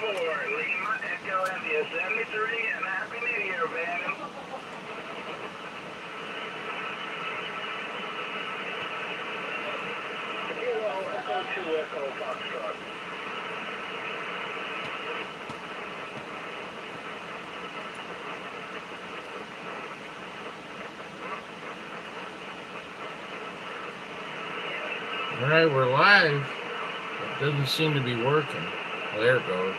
Lima, Echo India 73, and Happy New Year, man. Kilo Echo 2, Echo Foxtrot. All right, we're live. It doesn't seem to be working. Well, there it goes.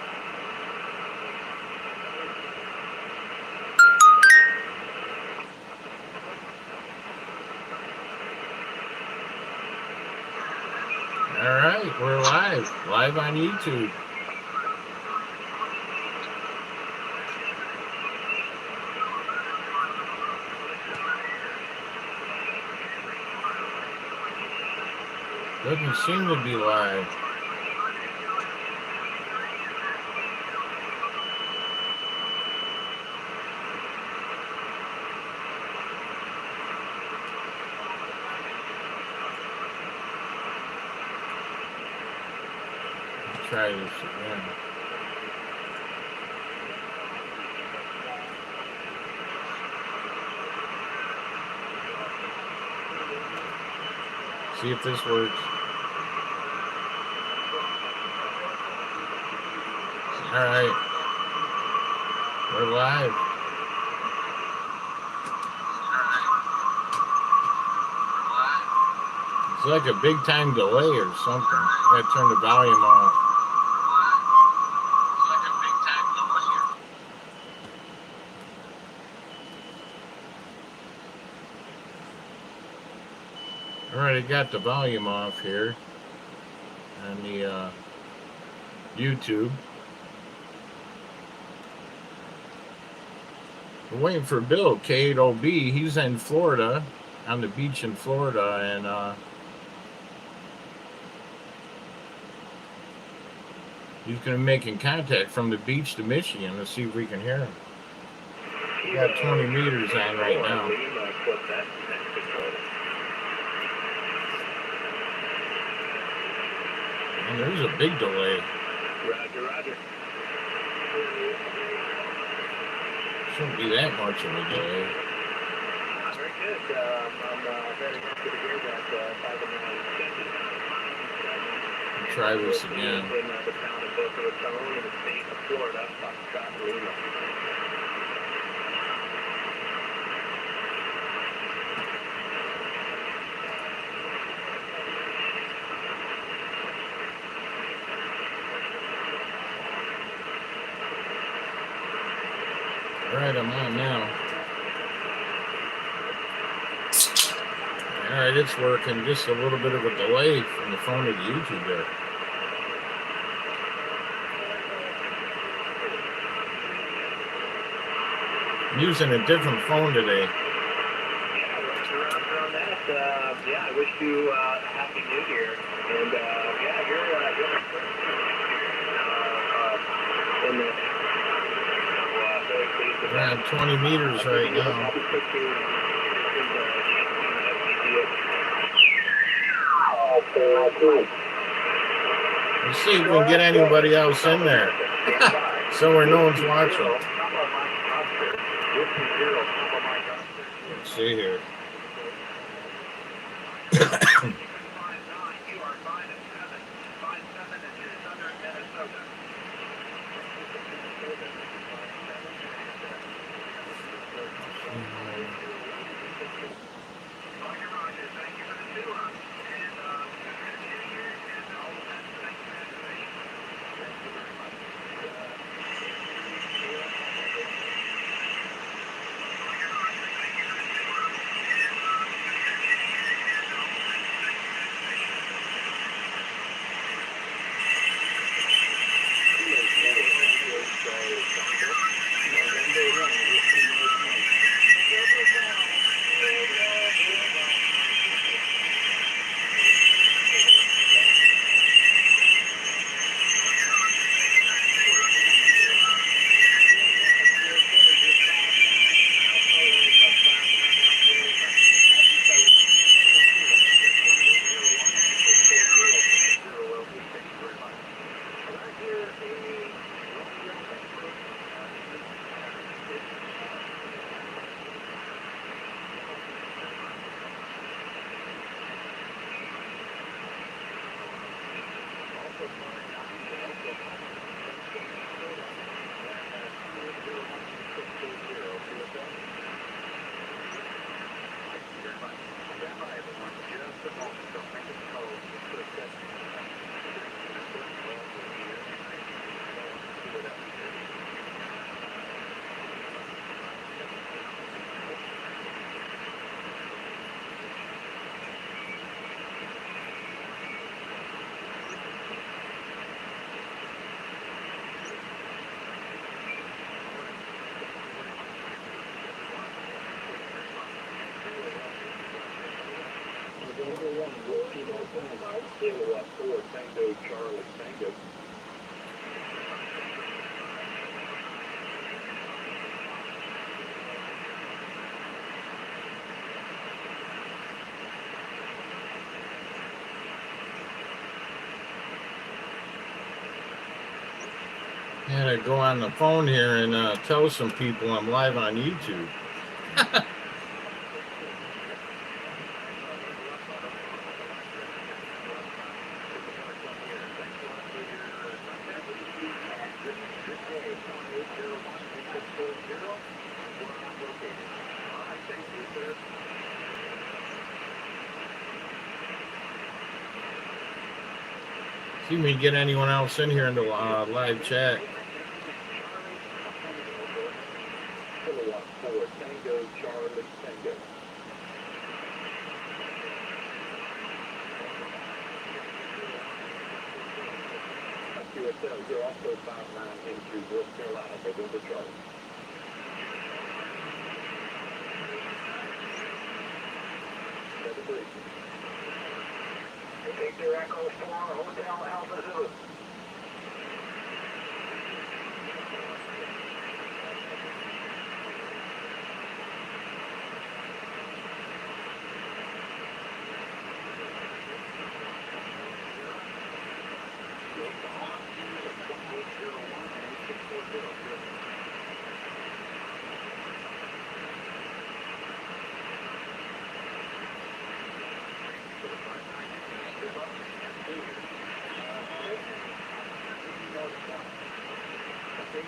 All right, we're live on YouTube. Doesn't seem to be live. Let's try this again. See if this works. All right, we're live. It's like a big time delay or something. I gotta turn the volume off. All right, I got the volume off here on the YouTube. We're waiting for Bill, K8OB. He's in Florida, on the beach in Florida, and he's going to be making contact from the beach to Michigan. Let's see if we can hear him. We got 20 meters on right now. And there's a big delay. Roger. Shouldn't be that much of a delay. Very good. I'm very happy to hear that. Try this again. In the town of Boca Raton in the state of Florida, Foxtrot, Lima. All right, I'm on now. All right, it's working. Just a little bit of a delay from the phone to the YouTube there. I'm using a different phone today. I wish you a happy New Year. And We're at 20 meters right now. Let's see if we can get anybody else in there. Somewhere no one's watching. Let's see here. Kilo 4 Tango Charlie Tango. Yeah, I go on the phone here and tell some people I'm live on YouTube. See if we can get anyone else in here in the live chat. Kilo 4 Tango Charlie Tango. QSL 059 into North Carolina, November Charlie. Victor Echo 4, Hotel Alpha Zulu.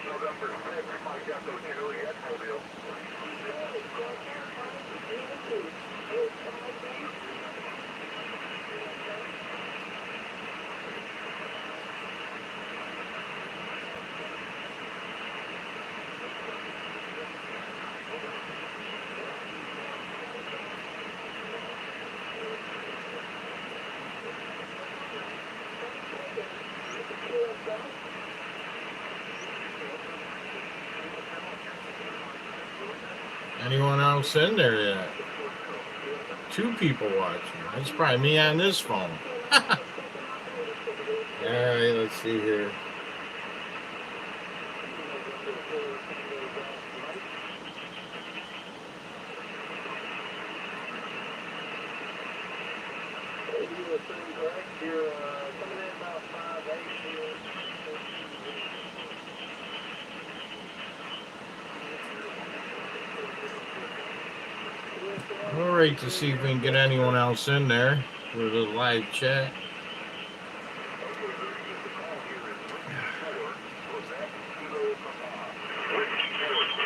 November 6, Mike Echo Juliet Mobile. Anyone else in there yet? 2 people watching. That's probably me on this phone. All right, let's see here. We'll wait to see if we can get anyone else in there for the live chat.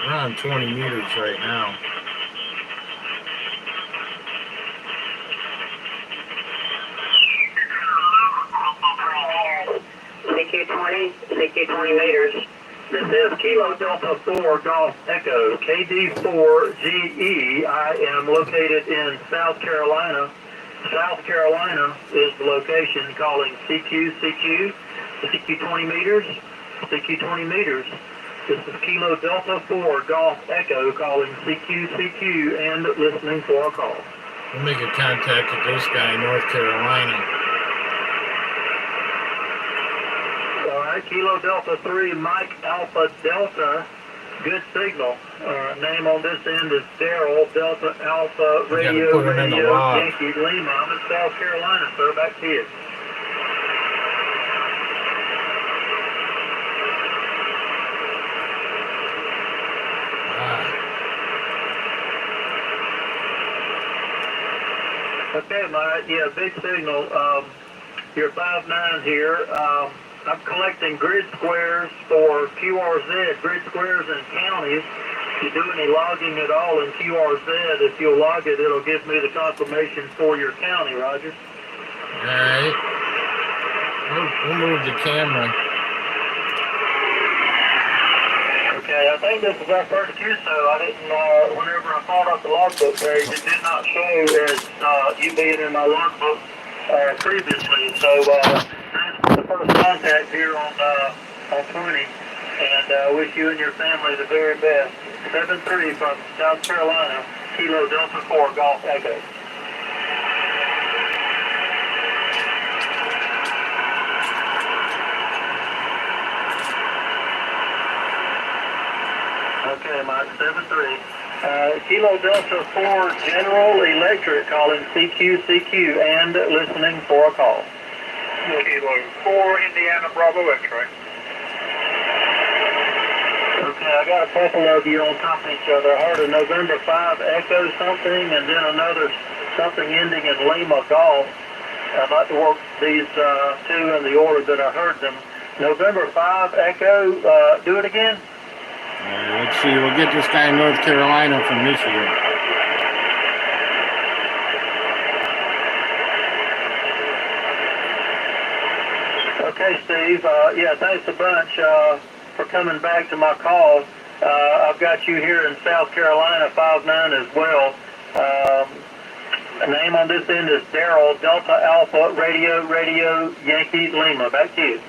We're on 20 meters right now. CQ 20 meters. This is Kilo Delta 4 Golf Echo, KD4GE. I am located in South Carolina. South Carolina is the location, calling CQ 20 meters, CQ 20 meters. This is Kilo Delta 4 Golf Echo, calling CQ and listening for a call. We'll make a contact with this guy in North Carolina. Kilo Delta 3, Mike Alpha Delta, good signal. Name on this end is Daryl, Delta Alpha Radio Yankee Lima. I'm in South Carolina, sir. Back to you. Okay, big signal. You're 5'9" here. I'm collecting grid squares for QRZ, grid squares in counties. If you do any logging at all in QRZ, if you'll log it, it'll give me the confirmation for your county, Roger. All right. We'll move the camera. Okay, I think this is our first QSO. I didn't, whenever I called up the logbook page, it did not show as you being in my logbook previously. So, the first contact here on 20, and wish you and your family the very best. 7-3 from South Carolina, Kilo Delta 4 Golf Echo. Okay, Mike, 73. Kilo Delta 4 General Electric calling CQ and listening for a call. Kilo 4 Indiana Bravo X-ray. Okay, I got a couple of you on top of each other. I heard a November 5 Echo something and then another something ending in Lima Golf. I'd like to work these two in the order that I heard them. November 5 Echo, do it again. Let's see. We'll get this guy in North Carolina from Michigan. Okay, Steve. Yeah, thanks a bunch for coming back to my call. I've got you here in South Carolina, 5-9 as well. The name on this end is Daryl, Delta Alpha, Radio, Yankee, Lima. Back to you.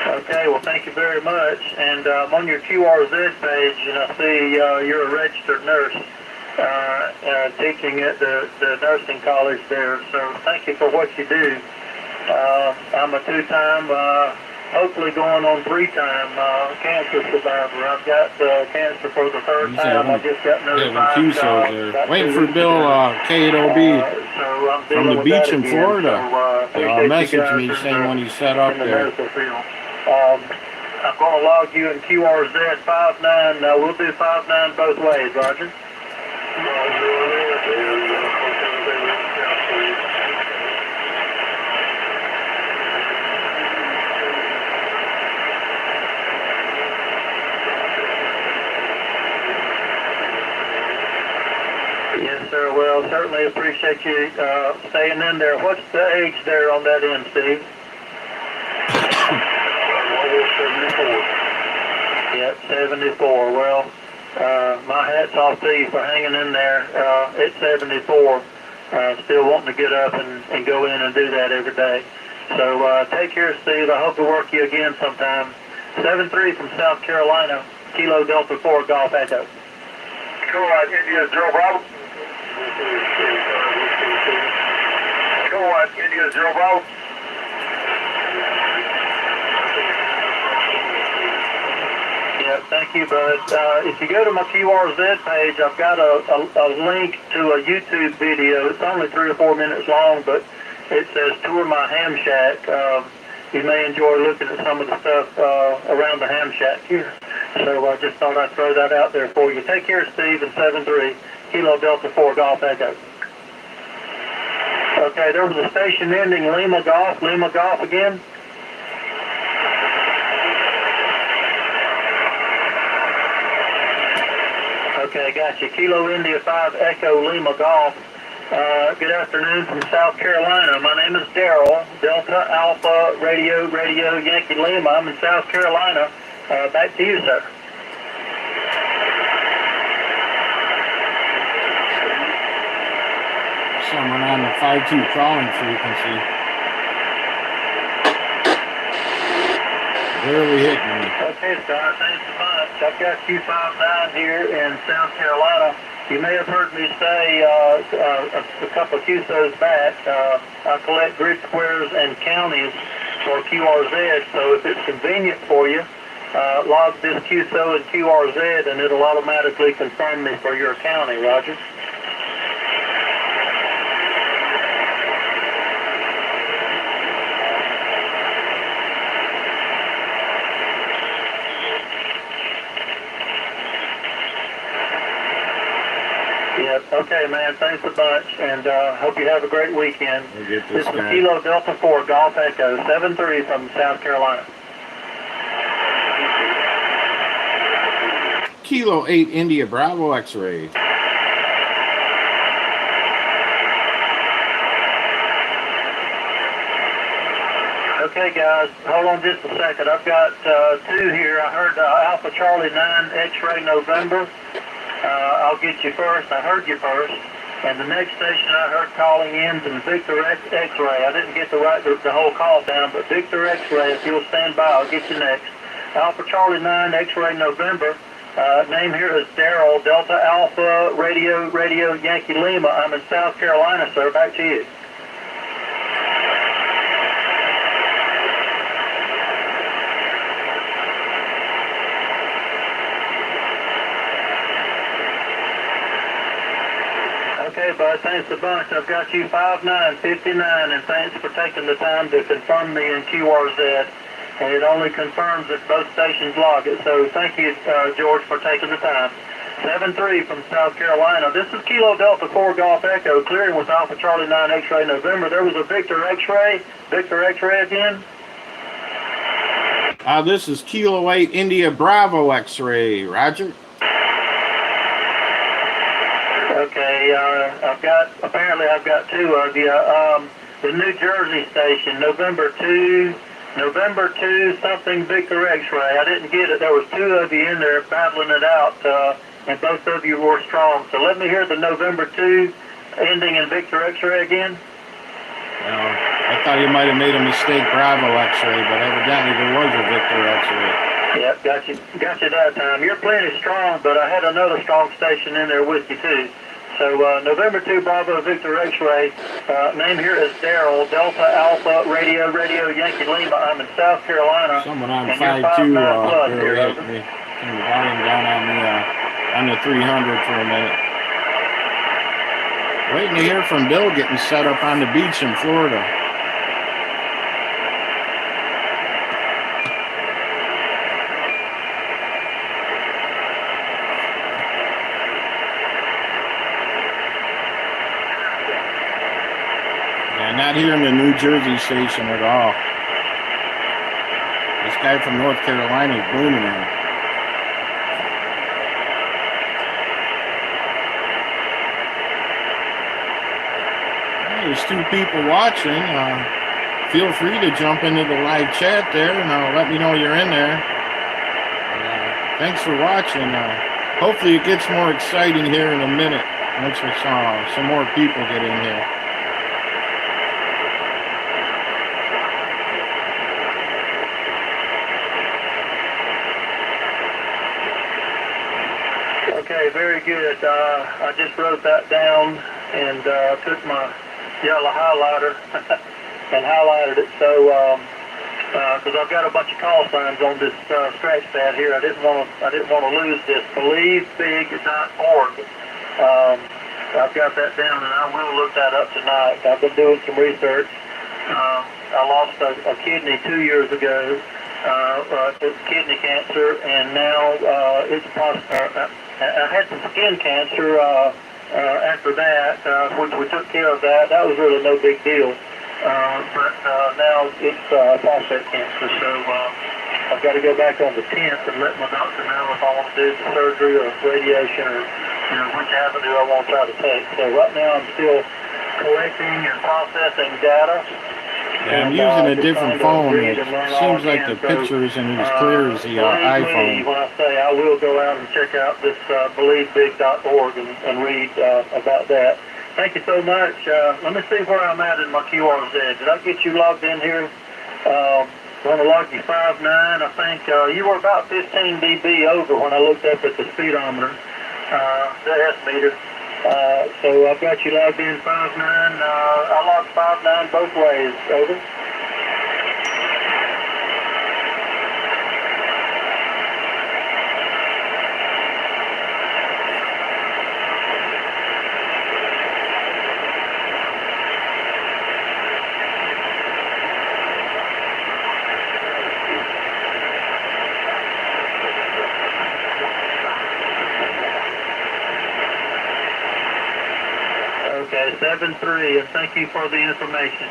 Okay, well, thank you very much. And I'm on your QRZ page, and I see you're a registered nurse teaching at the nursing college there. So thank you for what you do. I'm a two-time, hopefully going on three-time cancer survivor. I've got cancer for the third time. I just got notified. Waiting for Bill KOB from the beach in Florida. Messaged me saying when he set up there. I'm going to log you in QRZ 5-9. We'll do 5-9 both ways, Roger. Yes, sir. Well, certainly appreciate you staying in there. What's the age there on that end, Steve? 74. Yep, 74. Well, my hat's off to you for hanging in there at 74. Still wanting to get up and go in and do that every day. So take care, Steve. I hope to work you again sometime. 7-3 from South Carolina, Kilo Delta 4 Golf Echo. Cool, India 0 Bravo. Cool, India 0 Bravo. Yeah, thank you, bud. If you go to my QRZ page, I've got a link to a YouTube video. It's only 3 or 4 minutes long, but it says Tour My Ham Shack. You may enjoy looking at some of the stuff around the ham shack here. So I just thought I'd throw that out there for you. Take care, Steve, and 7-3, Kilo Delta 4 Golf Echo. Okay, there was a station ending Lima Golf again. Okay, got you. Kilo India 5 Echo Lima Golf. Good afternoon from South Carolina. My name is Daryl, Delta Alpha Radio Yankee Lima. I'm in South Carolina. Back to you, sir. Someone on the 5-2 crawling frequency. Barely hitting me. Okay, Scott, thanks so much. I've got Q59 here in South Carolina. You may have heard me say a couple of QSOs back, I collect grid squares and counties for QRZ, so if it's convenient for you, log this QSO and QRZ and it'll automatically confirm me for your county, Roger. Yep. Okay, man. Thanks a bunch, and hope you have a great weekend. We'll get This is Kilo Delta 4 Golf Echo 7-3 from South Carolina. Kilo 8 India Bravo X-ray. Okay, guys, hold on just a second. I've got two here. I heard Alpha Charlie 9 X-ray November. I'll get you first. I heard you first. And the next station I heard calling in is Victor X-ray. I didn't get to write the whole call down, but Victor X-ray, if you'll stand by, I'll get you next. Alpha Charlie 9 X-ray November. Name here is Daryl, Delta Alpha Radio Yankee Lima. I'm in South Carolina, sir. Back to you. Okay, bud, thanks a bunch. I've got you 5959, and thanks for taking the time to confirm me in QRZ. And it only confirms that both stations log it. So thank you, George, for taking the time. 7-3 from South Carolina. This is Kilo Delta 4 Golf Echo, clearing with Alpha Charlie 9 X-Ray November. There was a Victor X-Ray. Victor X-Ray again. This is Kilo 8 India Bravo X-Ray. Roger. Okay, I've got two of you. The New Jersey station, November 2 something Victor X-Ray. I didn't get it. There was two of you in there battling it out, and both of you were strong. So let me hear the November 2 ending in Victor X-Ray again. I thought you might have made a mistake, Bravo X-Ray, but evidently there was a Victor X-Ray. Yep, got you that time. You're plenty strong, but I had another strong station in there with you too. So November 2 Bravo Victor X-Ray. Name here is Daryl, Delta Alpha Radio Yankee Lima. I'm in South Carolina. Someone on and 5-2 you're really hit me. Turn the volume down on the 300 for a minute. Waiting to hear from Bill getting set up on the beach in Florida. Not here in the New Jersey station at all. This guy from North Carolina is booming him. Well, there's two people watching. Feel free to jump into the live chat there and let me know you're in there. Thanks for watching. Hopefully it gets more exciting here in a minute once we saw some more people get in here. Okay, very good. I just wrote that down and took my yellow highlighter and highlighted it. So, because I've got a bunch of call signs on this scratch pad here, I didn't want to lose this. BelieveBig.org. I've got that down, and I will look that up tonight. I've been doing some research. I lost a kidney 2 years ago. It's kidney cancer, and now it's possible. I had some skin cancer after that, which we took care of that. That was really no big deal. But now it's prostate cancer, so I've got to go back on the 10th and let my doctor know if I want to do the surgery or radiation or which avenue I want to try to take. So right now I'm still collecting and processing data. Yeah, I'm using a different phone. It seems like the picture isn't as clear as the iPhone. When I say I will go out and check out this BelieveBig.org and read about that. Thank you so much. Let me see where I'm at in my QRZ. Did I get you logged in here? I'm going to log you 5.9. I think you were about 15 dB over when I looked up at the speedometer, the S meter. So I've got you logged in 5.9. I logged 5.9 both ways. Over. Okay, 7-3, and thank you for the information.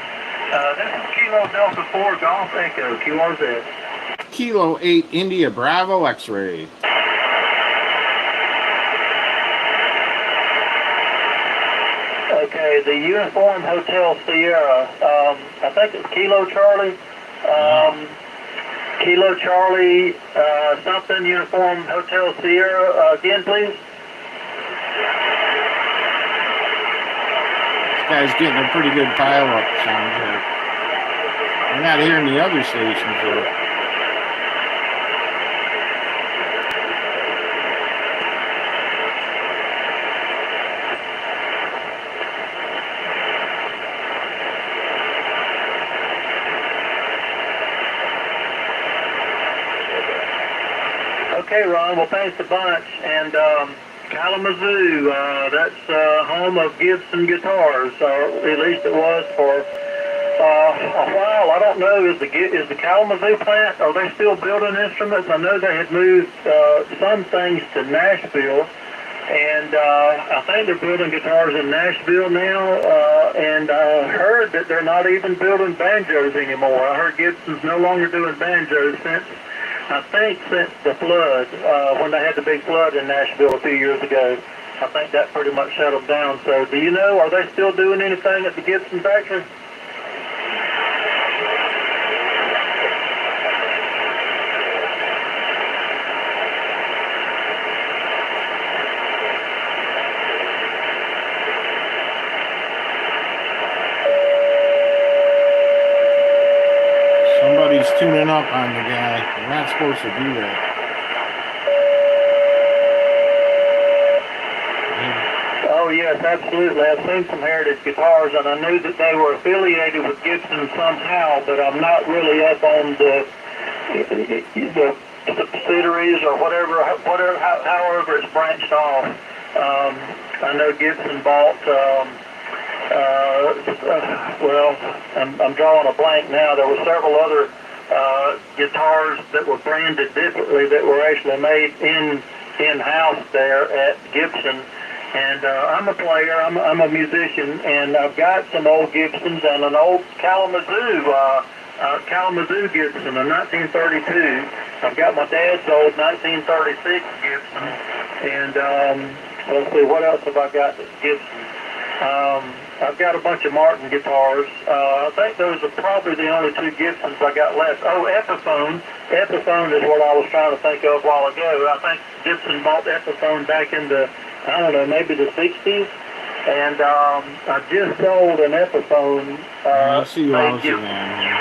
This is Kilo Delta 4 Golf Echo, QRZ. Kilo 8 India Bravo X-Ray. Okay, the Uniform Hotel Sierra, I think it's Kilo Charlie. Kilo Charlie something, Uniform Hotel Sierra. Again, please. Guy's getting a pretty good pile-up sound here. We're not hearing the other stations though. Okay, Ron. Well, thanks a bunch. And Kalamazoo, that's home of Gibson guitars, or at least it was for a while. I don't know. Is the Kalamazoo plant? Are they still building instruments? I know they had moved some things to Nashville, and I think they're building guitars in Nashville now. And I heard that they're not even building banjos anymore. I heard Gibson's no longer doing banjos since the flood, when they had the big flood in Nashville a few years ago. I think that pretty much settled down. So do you know, are they still doing anything at the Gibson factory? Somebody's tuning up on the guy. We're not supposed to do that. Oh, yes, absolutely. I've seen some Heritage guitars, and I knew that they were affiliated with Gibson somehow, but I'm not really up on the subsidiaries or however it's branched off. I know Gibson bought, I'm drawing a blank now. There were several other guitars that were branded differently that were actually made in-house there at Gibson. And I'm a player, I'm a musician, and I've got some old Gibsons and an old Kalamazoo Gibson, a 1932. I've got my dad's old 1936 Gibson, and let's see, what else have I got that's Gibson? I've got a bunch of Martin guitars. I think those are probably the only two Gibsons I got left. Oh, Epiphone. Epiphone is what I was trying to think of a while ago. I think Gibson bought Epiphone back in the, I don't know, maybe the 60s. And I just sold an Epiphone. Let's see who else is on here.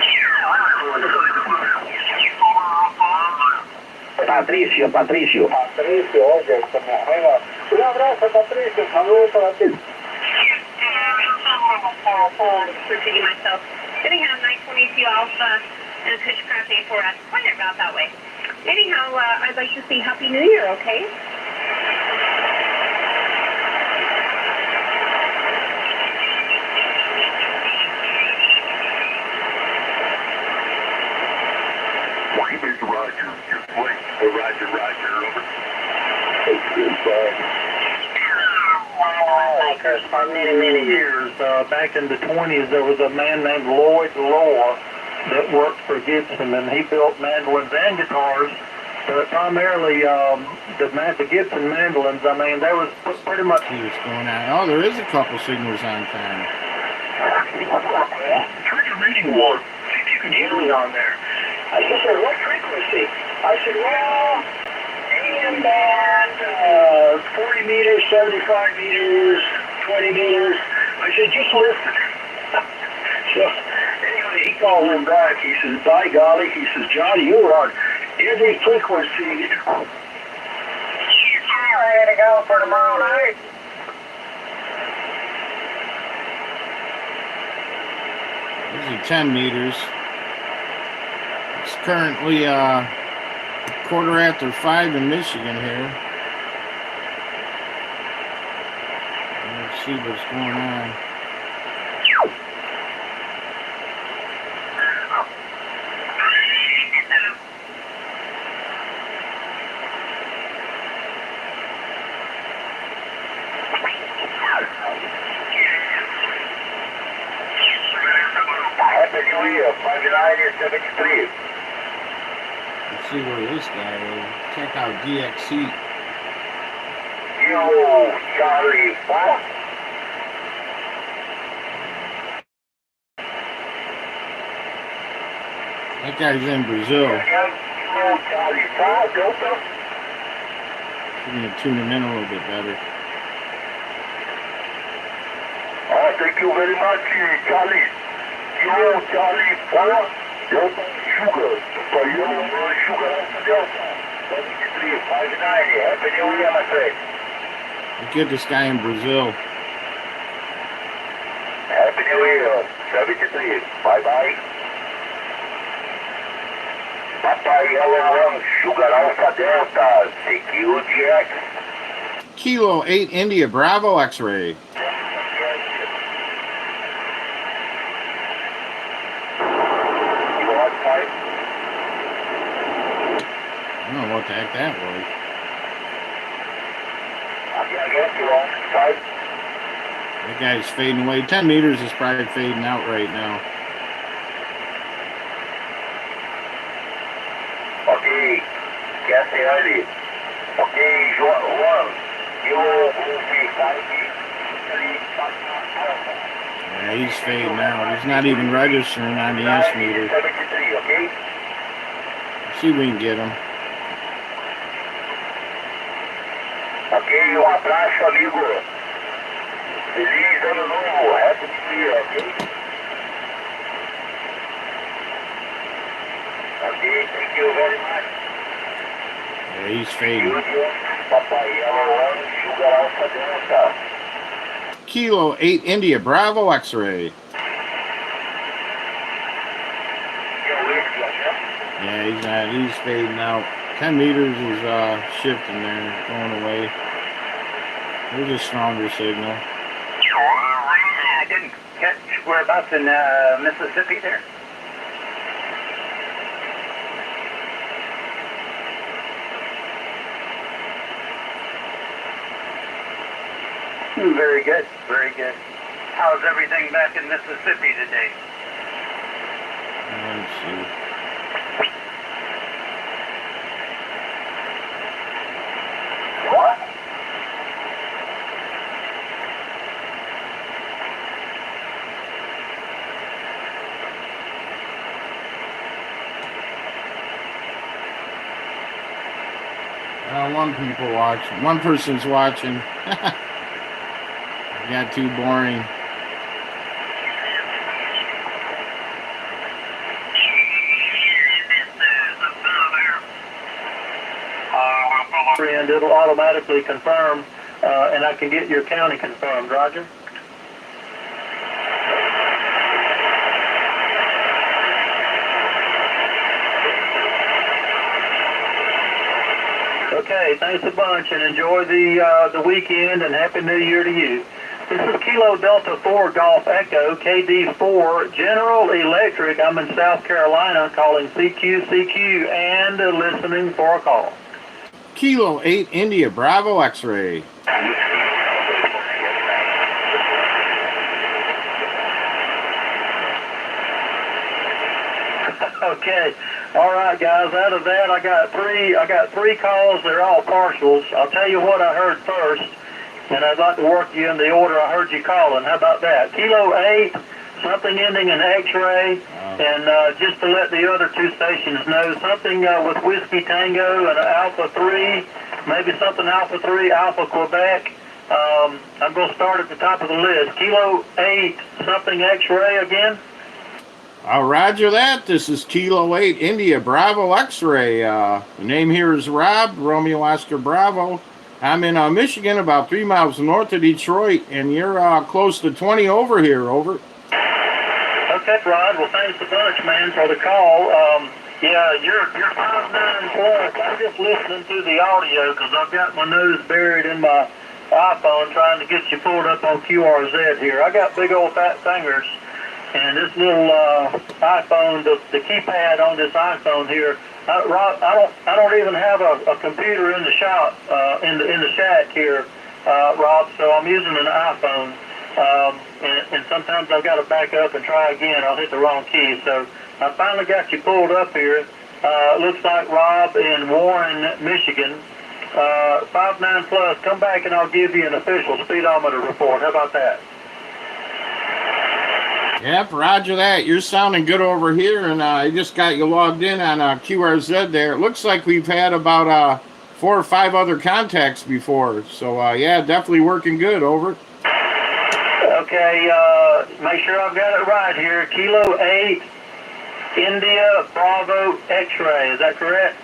Patricio, oye, un abrazo, Patricio, saludos para ti. Repeating myself. Anyhow, 922 Alpha and Pitchcraft A4S pointed about that way. Anyhow, I'd like to say Happy New Year, okay? Roger, over. For many years, back in the 20s, there was a man named Lloyd Lohr that worked for Gibson, and he built mandolins and guitars, but primarily the Gibson mandolins. I mean, there was pretty much... See what's going on. Oh, there is a couple signals on time. Turn your reading one. See if you can hear me on there. I said, what frequency? I said, well, AM band, 40 meters, 75 meters, 20 meters. I said, just listen. So, anyway, he called him back. He says, by golly, he says, Johnny, you were on every frequency. Ready to go for tomorrow night? These are 10 meters. It's currently 5:15 in Michigan here. Let's see what's going on. Happy New Year, 5973. Let's see where this guy is. Check out DXC. Yo, Charlie, what? That guy's in Brazil. Yo, Charlie, what? Delta? I'm going to tune him in a little bit better. Oh, thank you very much, Charlie. Yo, Charlie, what? Delta Sugar. For you, Sugar Delta. 73, 590. Happy New Year, my friend. Look at this guy in Brazil. Happy New Year, 73. Bye-bye. Papa Yellow 1, Sugar Alpha Delta, secure GX. Kilo 8 India Bravo X-ray. You on site? I don't know what the heck that was. I guess you're on site. That guy's fading away. 10 meters is probably fading out right now. Okay, कैसे आली? Okay, Juan, you Yeah, he's fading out. He's not even registering on the S meter. 73, okay? See if we can get him. Ok, abraço, amigo. Feliz ano novo. Happy New Year, ok? Okay, thank you very much. Yeah, he's fading. Papa Yellow 1, Sugar Alpha Delta. Kilo 8 India Bravo X-ray. Yeah, he's fading out. 10 meters is shifting there, going away. There's a stronger signal. I didn't catch whereabouts in Mississippi there. Very good, very good. How's everything back in Mississippi today? Let's see. What? One people watching. One person's watching. Got too boring. And it'll automatically confirm, and I can get your county confirmed. Roger. Okay, thanks a bunch, and enjoy the weekend, and Happy New Year to you. This is Kilo Delta 4 Golf Echo, KD4, General Electric. I'm in South Carolina, calling CQ, and listening for a call. Kilo 8 India Bravo X-ray. Okay, all right, guys. Out of that, I got three calls. They're all partials. I'll tell you what I heard first, and I'd like to work you in the order I heard you calling. How about that? Kilo 8, something ending in X-ray, and just to let the other two stations know, something with Whiskey Tango and Alpha 3, maybe something Alpha 3, Alpha Quebec. I'm going to start at the top of the list. Kilo 8, something X-ray again. Roger that. This is Kilo 8 India Bravo X-ray. The name here is Rob, Romeo Oscar Bravo. I'm in Michigan, about 3 miles north of Detroit, and you're close to 20 over here. Over. Okay, Rod. Well, thanks a bunch, man, for the call. Yeah, you're 5'9" plus. I'm just listening to the audio because I've got my nose buried in my iPhone trying to get you pulled up on QRZ here. I got big old fat fingers, and this little iPhone, the keypad on this iPhone here. Rob, I don't even have a computer in the shop in the shack here, Rob. So I'm using an iPhone, and sometimes I've got to back up and try again. I'll hit the wrong key. So I finally got you pulled up here. Looks like Rob in Warren, Michigan, 5'9" plus. Come back and I'll give you an official speedometer report. How about that? Yep, roger that. You're sounding good over here, and I just got you logged in on QRZ there. It looks like we've had about 4 or 5 other contacts before. So, yeah, definitely working good. Over. Okay, make sure I've got it right here. Kilo 8, India Bravo X-ray. Is that correct?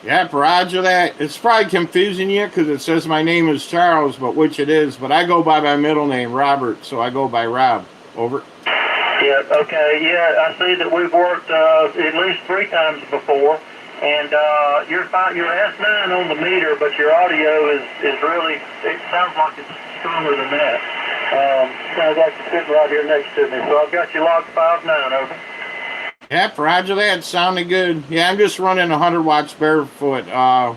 Yep, roger that. It's probably confusing you because it says my name is Charles, but which it is. But I go by my middle name, Robert, so I go by Rob. Over. Yeah, okay, yeah, I see that we've worked at least 3 times before, and you're fine, you're S9 on the meter, but your audio is really, it sounds like it's stronger than that. Sounds like it's sitting right here next to me, so I've got you logged 5-9, over. Yep, roger that. Sounded good. Yeah, I'm just running 100 watts barefoot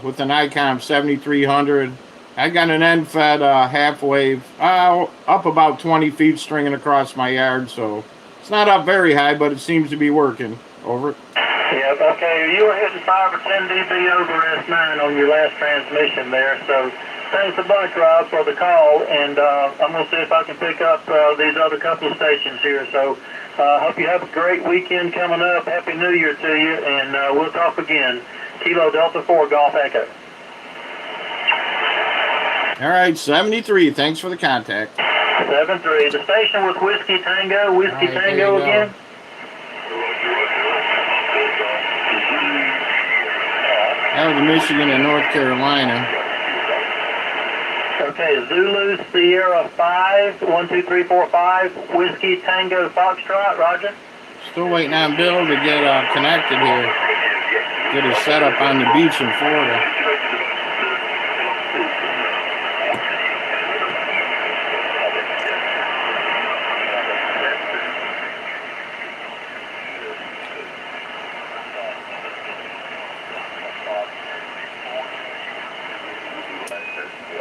with an ICOM 7300. I got an end-fed half wave up about 20 feet stringing across my yard, so it's not up very high, but it seems to be working. Over. Yep, okay, you were hitting 5 or 10 dB over S9 on your last transmission there, so thanks a bunch, Rob, for the call, and I'm going to see if I can pick up these other couple of stations here, so hope you have a great weekend coming up. Happy New Year to you, and we'll talk again. Kilo Delta 4 Golf Echo. All right, 73. Thanks for the contact. 7-3. The station was Whiskey Tango. Whiskey Tango again. That was Michigan and North Carolina. Okay, Zulu Sierra 5, 1, 2, 3, 4, 5, Whiskey Tango Foxtrot, roger. Still waiting on Bill to get connected here. Get a setup on the beach in Florida.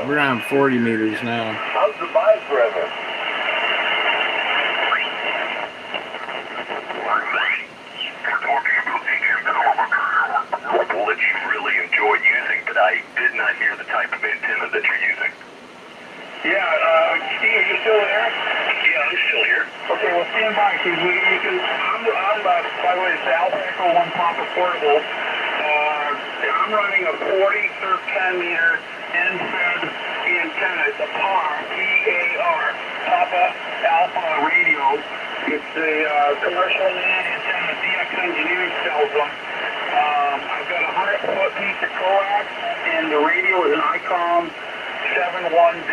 We're on 40 meters now. How's the bike weather? That you really enjoy using, but I did not hear the type of antenna that you're using. Yeah, Steve, are you still there? Yeah, I'm still here. Okay, well, stand by, because I'm by the way, it's Alpha Echo 1 Papa Portable. I'm running a 40-10 meter end-fed antenna. It's a PAR, P-A-R, Papa Alpha Radio. It's a commercial land antenna DX Engineering sells them. I've got a 100-foot piece of coax, and the radio is an ICOM 7100.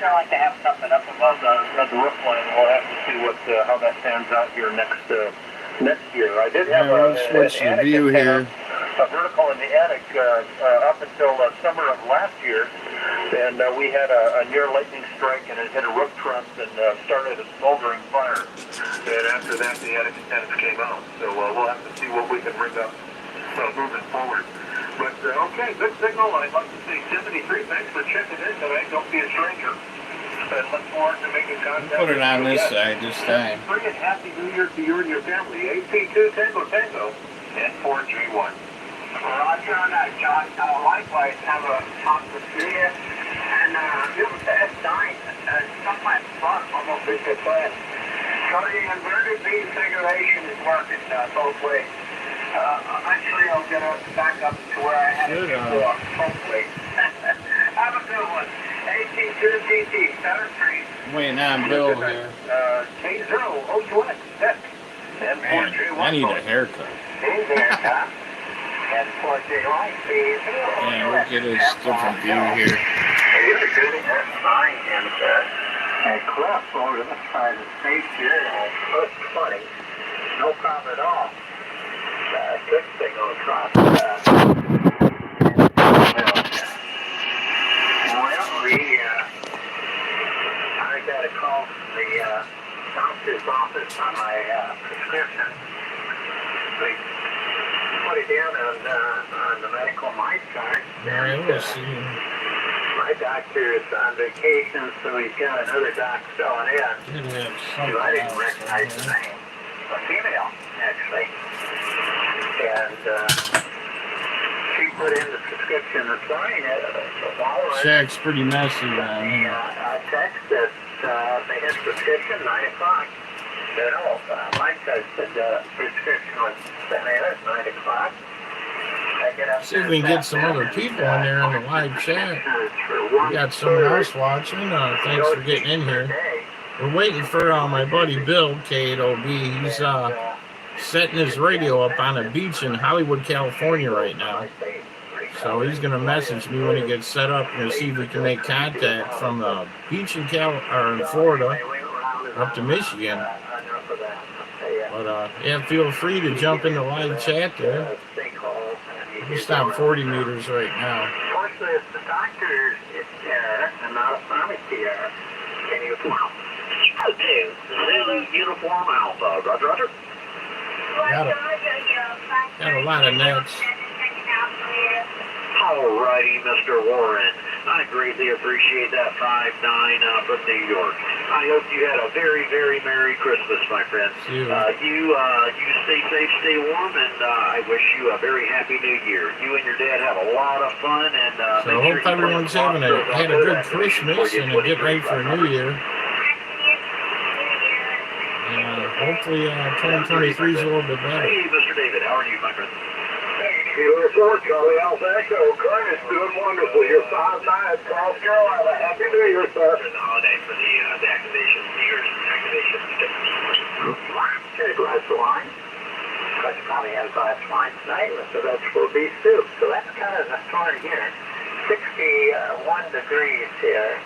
I'd like to have something up above the roof line. We'll have to see how that pans out here next year. I did have Let's switch the view here. A vertical in the attic up until summer of last year, and we had a near lightning strike, and it hit a roof truss and started a smoldering fire. And after that, the attic antennas came out. So we'll have to see what we can rig up moving forward. But okay, good signal. I'd like to say 73. Thanks for checking in tonight. Don't be a stranger. And look forward to making contact. Put it on this side this time. Bring it Happy New Year to you and your family. AP2 Tango Tango and 4G1. Roger on that, John. Likewise, have a talk with you. And it was the S9. Something like fun, almost like a plan. So the inverted beam configuration is working both ways. Eventually I'll get us back up to where I had it before, hopefully. Have a good one. 18-2-TT, 7-3. Waiting on Bill here. K0-O-2-X, set. Man, I need a haircut. Hey there, Tom. And 4J Light, Man, look at this different view here. Really good. That's fine, and Clef over to the side of the stage here, and close 20. No problem at all. Good signal across. Well, I got a call from the doctor's office on my prescription. They put it down on the medical mind card. Man, we'll see. My doctor is on vacation, so he's got another doc filling in. I didn't recognize the name. A female, actually. And she put in the prescription this morning. Check's pretty messy around here. Text that they had prescription 9 o'clock. No, my text said prescription was sent in at 9 o'clock. See if we can get some other people in there in the live chat. We got someone else watching. Thanks for getting in here. We're waiting for my buddy Bill, K8OB. He's setting his radio up on a beach in Hollywood, California right now. So he's going to message me when he gets set up and see if we can make contact from the beach in Florida up to Michigan. But yeah, feel free to jump in the live chat there. We'll stop 40 meters right now. Unfortunately, it's the doctor's error and not a sonic error. Can you do Zulu Uniform Alpha? Roger, roger. Got a lot of nets. Alrighty, Mr. Warren. I greatly appreciate that 5-9 from New York. I hope you had a very, very Merry Christmas, my friend. You stay safe, stay warm, and I wish you a very Happy New Year. You and your dad have a lot of fun, and so I hope everyone's having had a good Christmas and get ready for a New Year. Hopefully 2023 is a little bit better. Hey, Mr. David, how are you, my friend? Kilo report, Charlie Alpha Echo. Curtis doing wonderful. You're 5-9, South Carolina. Happy New Year, sir. The holiday for the activation, New Year's activation. Okay, that's the line. Clutch probably has 5 lines tonight with the vegetable beef soup. So that's kind of the story here. 61 degrees here.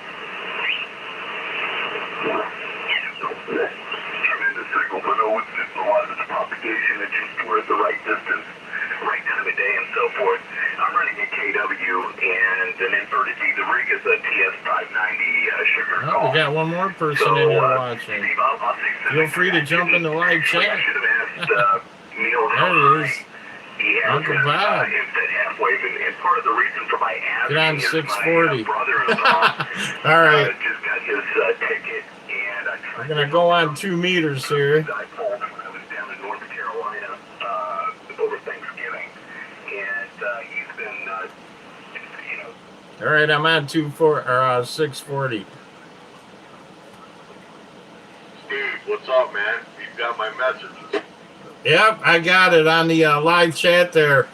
Tremendous signal, but no, it's a lot of its propagation. It's just we're at the right distance, right time of day, and so forth. I'm running a KW and an inverted D. The rig is a TS590 sugar Oh, call. we got one more person in here watching. Steve, I'll say Feel free to jump in the live chat. I should have asked Neil There he is. He has Uncle Bob. him set halfway, and part of the reason for my asking Get on is 640. my brother-in-law All right. just got his ticket, and I tried We're going to go on 2 meters here. I pulled when I was down in North Carolina over Thanksgiving, and he's been, All right, I'm on 640. Steve, what's up, man? You got my messages. Yep, I got it on the live chat there.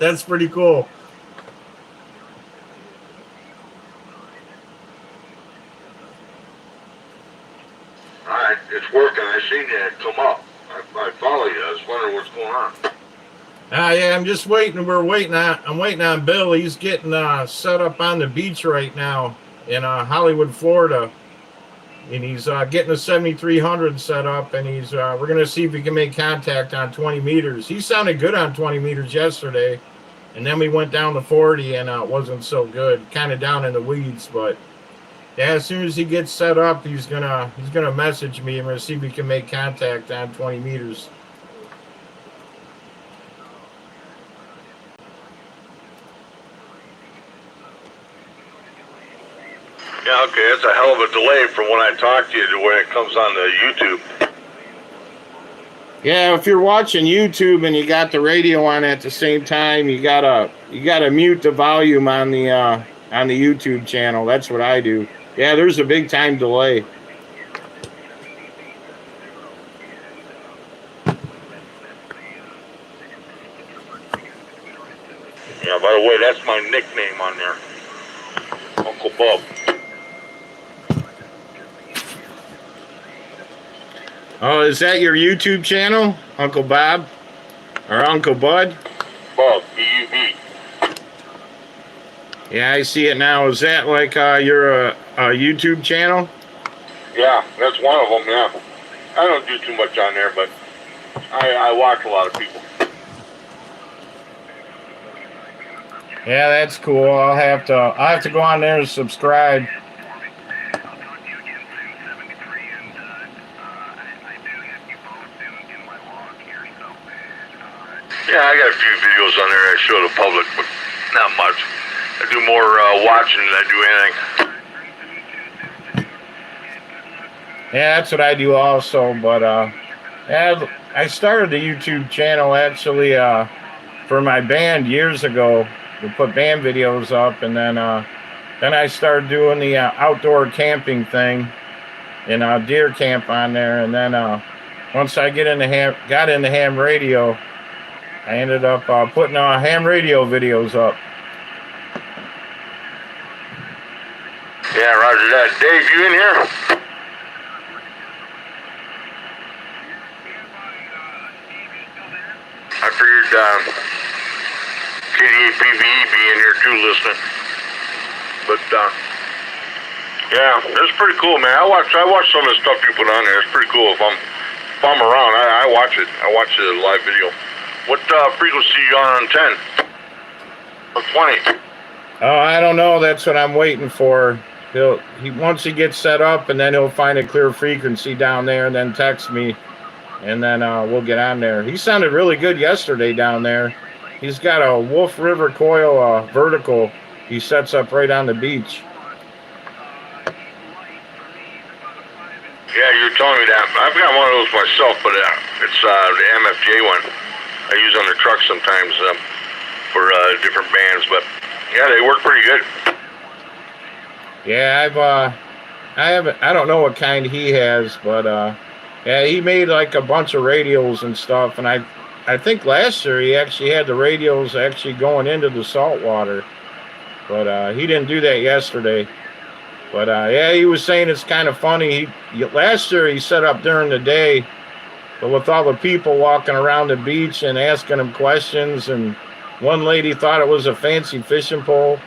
That's pretty cool. All right, it's working. I seen you come up. I follow you. I was wondering what's going on. Yeah, I'm just waiting. I'm waiting on Bill. He's getting set up on the beach right now in Hollywood, Florida. And he's getting a 7300 set up, and we're going to see if we can make contact on 20 meters. He sounded good on 20 meters yesterday, and then we went down to 40, and it wasn't so good. Kind of down in the weeds, but yeah, as soon as he gets set up, he's gonna message me, and we're going to see if we can make contact on 20 meters. Yeah, okay, it's a hell of a delay from when I talk to you to when it comes on the YouTube. Yeah, if you're watching YouTube and you got the radio on at the same time, you gotta mute the volume on the YouTube channel. That's what I do. Yeah, there's a big time delay. Yeah, by the way, that's my nickname on there. Uncle Bob. Oh, is that your YouTube channel, Uncle Bob? Or Uncle Bud? Bob, B-U-B. Yeah, I see it now. Is that like your YouTube channel? Yeah, that's one of them, yeah. I don't do too much on there, but I watch a lot of people. Yeah, that's cool. I'll have to go on there and subscribe. Yeah, I got a few videos on there I show the public, but not much. I do more watching than I do anything. Yeah, that's what I do also. But yeah, I started the YouTube channel actually for my band years ago. We put band videos up, and then I started doing the outdoor camping thing, and deer camp on there. And then once I got into ham radio, I ended up putting ham radio videos up. Yeah, roger that. Dave, you in here? I figured KDAPVE be in here too listening. But yeah, it's pretty cool, man. I watch some of the stuff you put on there. It's pretty cool. If I'm around, I watch it. I watch the live video. What frequency you on 10? Or 20? Oh, I don't know. That's what I'm waiting for. Once he gets set up, and then he'll find a clear frequency down there, and then text me, and then we'll get on there. He sounded really good yesterday down there. He's got a Wolf River coil vertical. He sets up right on the beach. Yeah, you were telling me that. I've got one of those myself, but it's the MFJ one. I use on the truck sometimes for different bands, but yeah, they work pretty good. Yeah, I don't know what kind he has, but yeah, he made like a bunch of radios and stuff, and I think last year he actually had the radios actually going into the salt water, but he didn't do that yesterday. But yeah, he was saying it's kind of funny. Last year he set up during the day, but with all the people walking around the beach and asking him questions, and one lady thought it was a fancy fishing pole.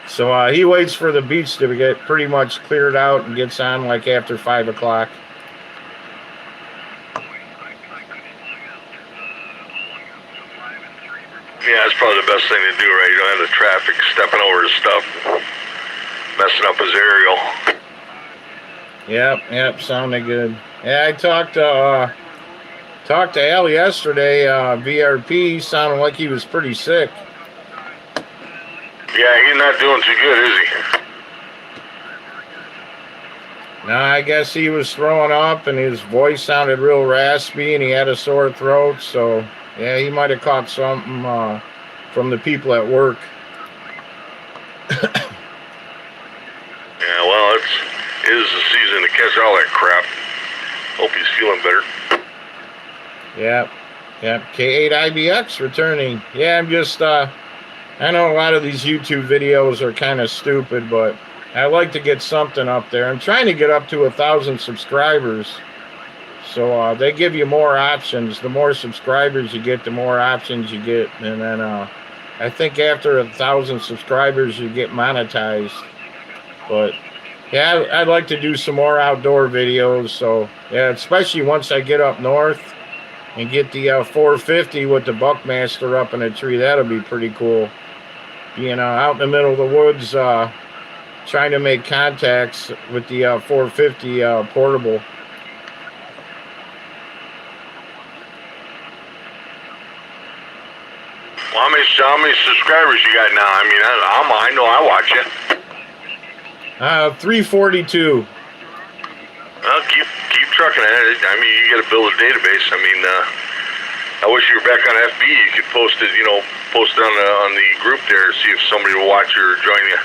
So he waits for the beach to get pretty much cleared out and gets on like after 5 o'clock. Yeah, that's probably the best thing to do, right? You don't have the traffic stepping over his stuff, messing up his aerial. Yep, sounded good. Yeah, I talked to Al yesterday, VRP. He sounded like he was pretty sick. Yeah, he's not doing too good, is he? No, I guess he was throwing up, and his voice sounded real raspy, and he had a sore throat. So, yeah, he might have caught something from the people at work. Yeah, well, it is the season to catch all that crap. Hope he's feeling better. Yep. K8IBX returning. Yeah, I'm just, I know a lot of these YouTube videos are kind of stupid, but I like to get something up there. I'm trying to get up to 1,000 subscribers. So they give you more options. The more subscribers you get, the more options you get. And then I think after 1,000 subscribers, you get monetized. But yeah, I'd like to do some more outdoor videos. So yeah, especially once I get up north and get the 450 with the Buckmaster up in a tree. That'll be pretty cool. You know, out in the middle of the woods, trying to make contacts with the 450 portable. Well, how many subscribers you got now? I mean, I know I watch you. 342. Well, keep trucking at it. I mean, you got to build a database. I mean, I wish you were back on FB. You could post it, on the group there, see if somebody will watch or join you.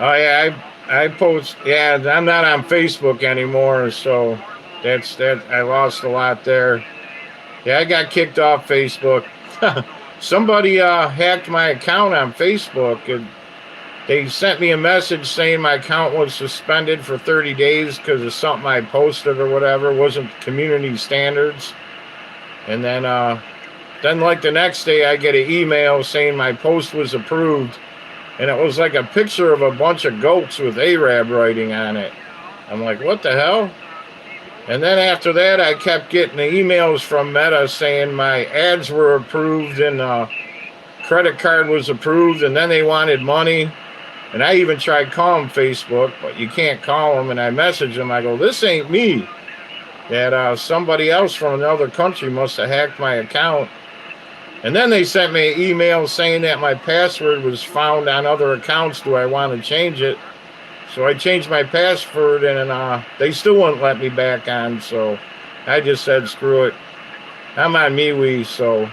Oh yeah, I post. Yeah, I'm not on Facebook anymore, so that's that. I lost a lot there. Yeah, I got kicked off Facebook. Somebody hacked my account on Facebook, and they sent me a message saying my account was suspended for 30 days because of something I posted or whatever. It wasn't community standards. And then like the next day, I get an email saying my post was approved, and it was like a picture of a bunch of goats with Arab writing on it. I'm like, what the hell? And then after that, I kept getting the emails from Meta saying my ads were approved and credit card was approved, and then they wanted money. And I even tried calling Facebook, but you can't call them. And I messaged them. I go, this ain't me. That somebody else from another country must have hacked my account. And then they sent me an email saying that my password was found on other accounts. Do I want to change it? So I changed my password, and they still wouldn't let me back on. So I just said, screw it. I'm on MeWe, so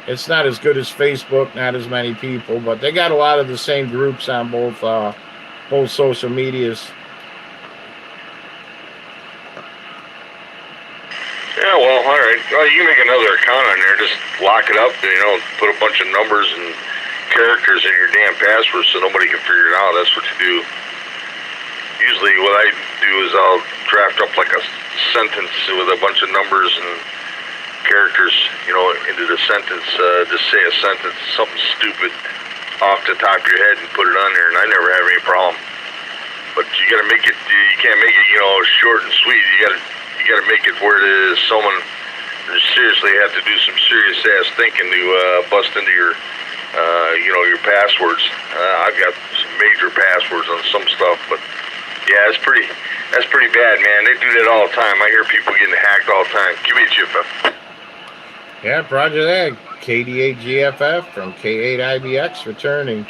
it's not as good as Facebook, not as many people, but they got a lot of the same groups on both social medias. Yeah, well, all right. Well, you can make another account on there. Just lock it up, put a bunch of numbers and characters in your damn password so nobody can figure it out. That's what you do. Usually what I do is I'll draft up like a sentence with a bunch of numbers and characters, into the sentence, just say a sentence, something stupid off the top of your head and put it on there, and I never have any problem. But you gotta make it, you can't make it, short and sweet. You gotta make it where it is someone seriously have to do some serious ass thinking to bust into your your passwords. I've got some major passwords on some stuff, but yeah, that's pretty bad, man. They do that all the time. I hear people getting hacked all the time. Give me a chip up. Yeah, roger that. KD8GFF from K8IBX returning.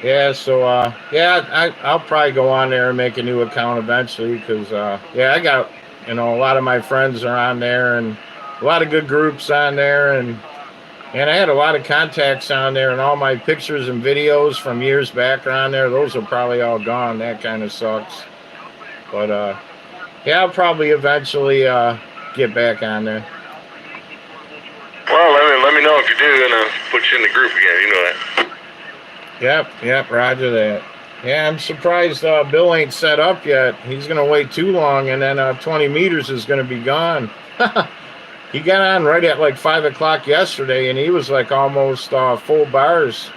Yeah, so I'll probably go on there and make a new account eventually, because I got a lot of my friends are on there, and a lot of good groups on there, and I had a lot of contacts on there, and all my pictures and videos from years back are on there. Those are probably all gone. That kind of sucks. But I'll probably eventually get back on there. Well, let me know if you do, and I'll put you in the group again. You know that. Yep, roger that. Yeah, I'm surprised Bill ain't set up yet. He's going to wait too long, and then 20 meters is going to be gone. He got on right at like 5 o'clock yesterday, and he was like almost full bars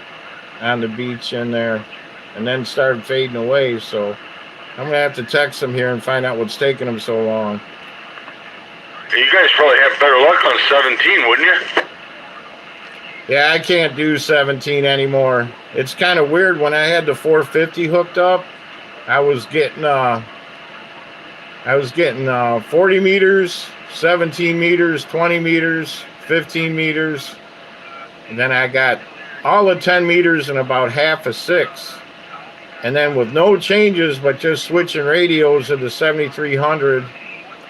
on the beach in there, and then started fading away. So I'm going to have to text him here and find out what's taking him so long. You guys probably have better luck on 17, wouldn't you? Yeah, I can't do 17 anymore. It's kind of weird. When I had the 450 hooked up, I was getting 40 meters, 17 meters, 20 meters, 15 meters, and then I got all of 10 meters and about half a 6. And then with no changes but just switching radios to the 7300,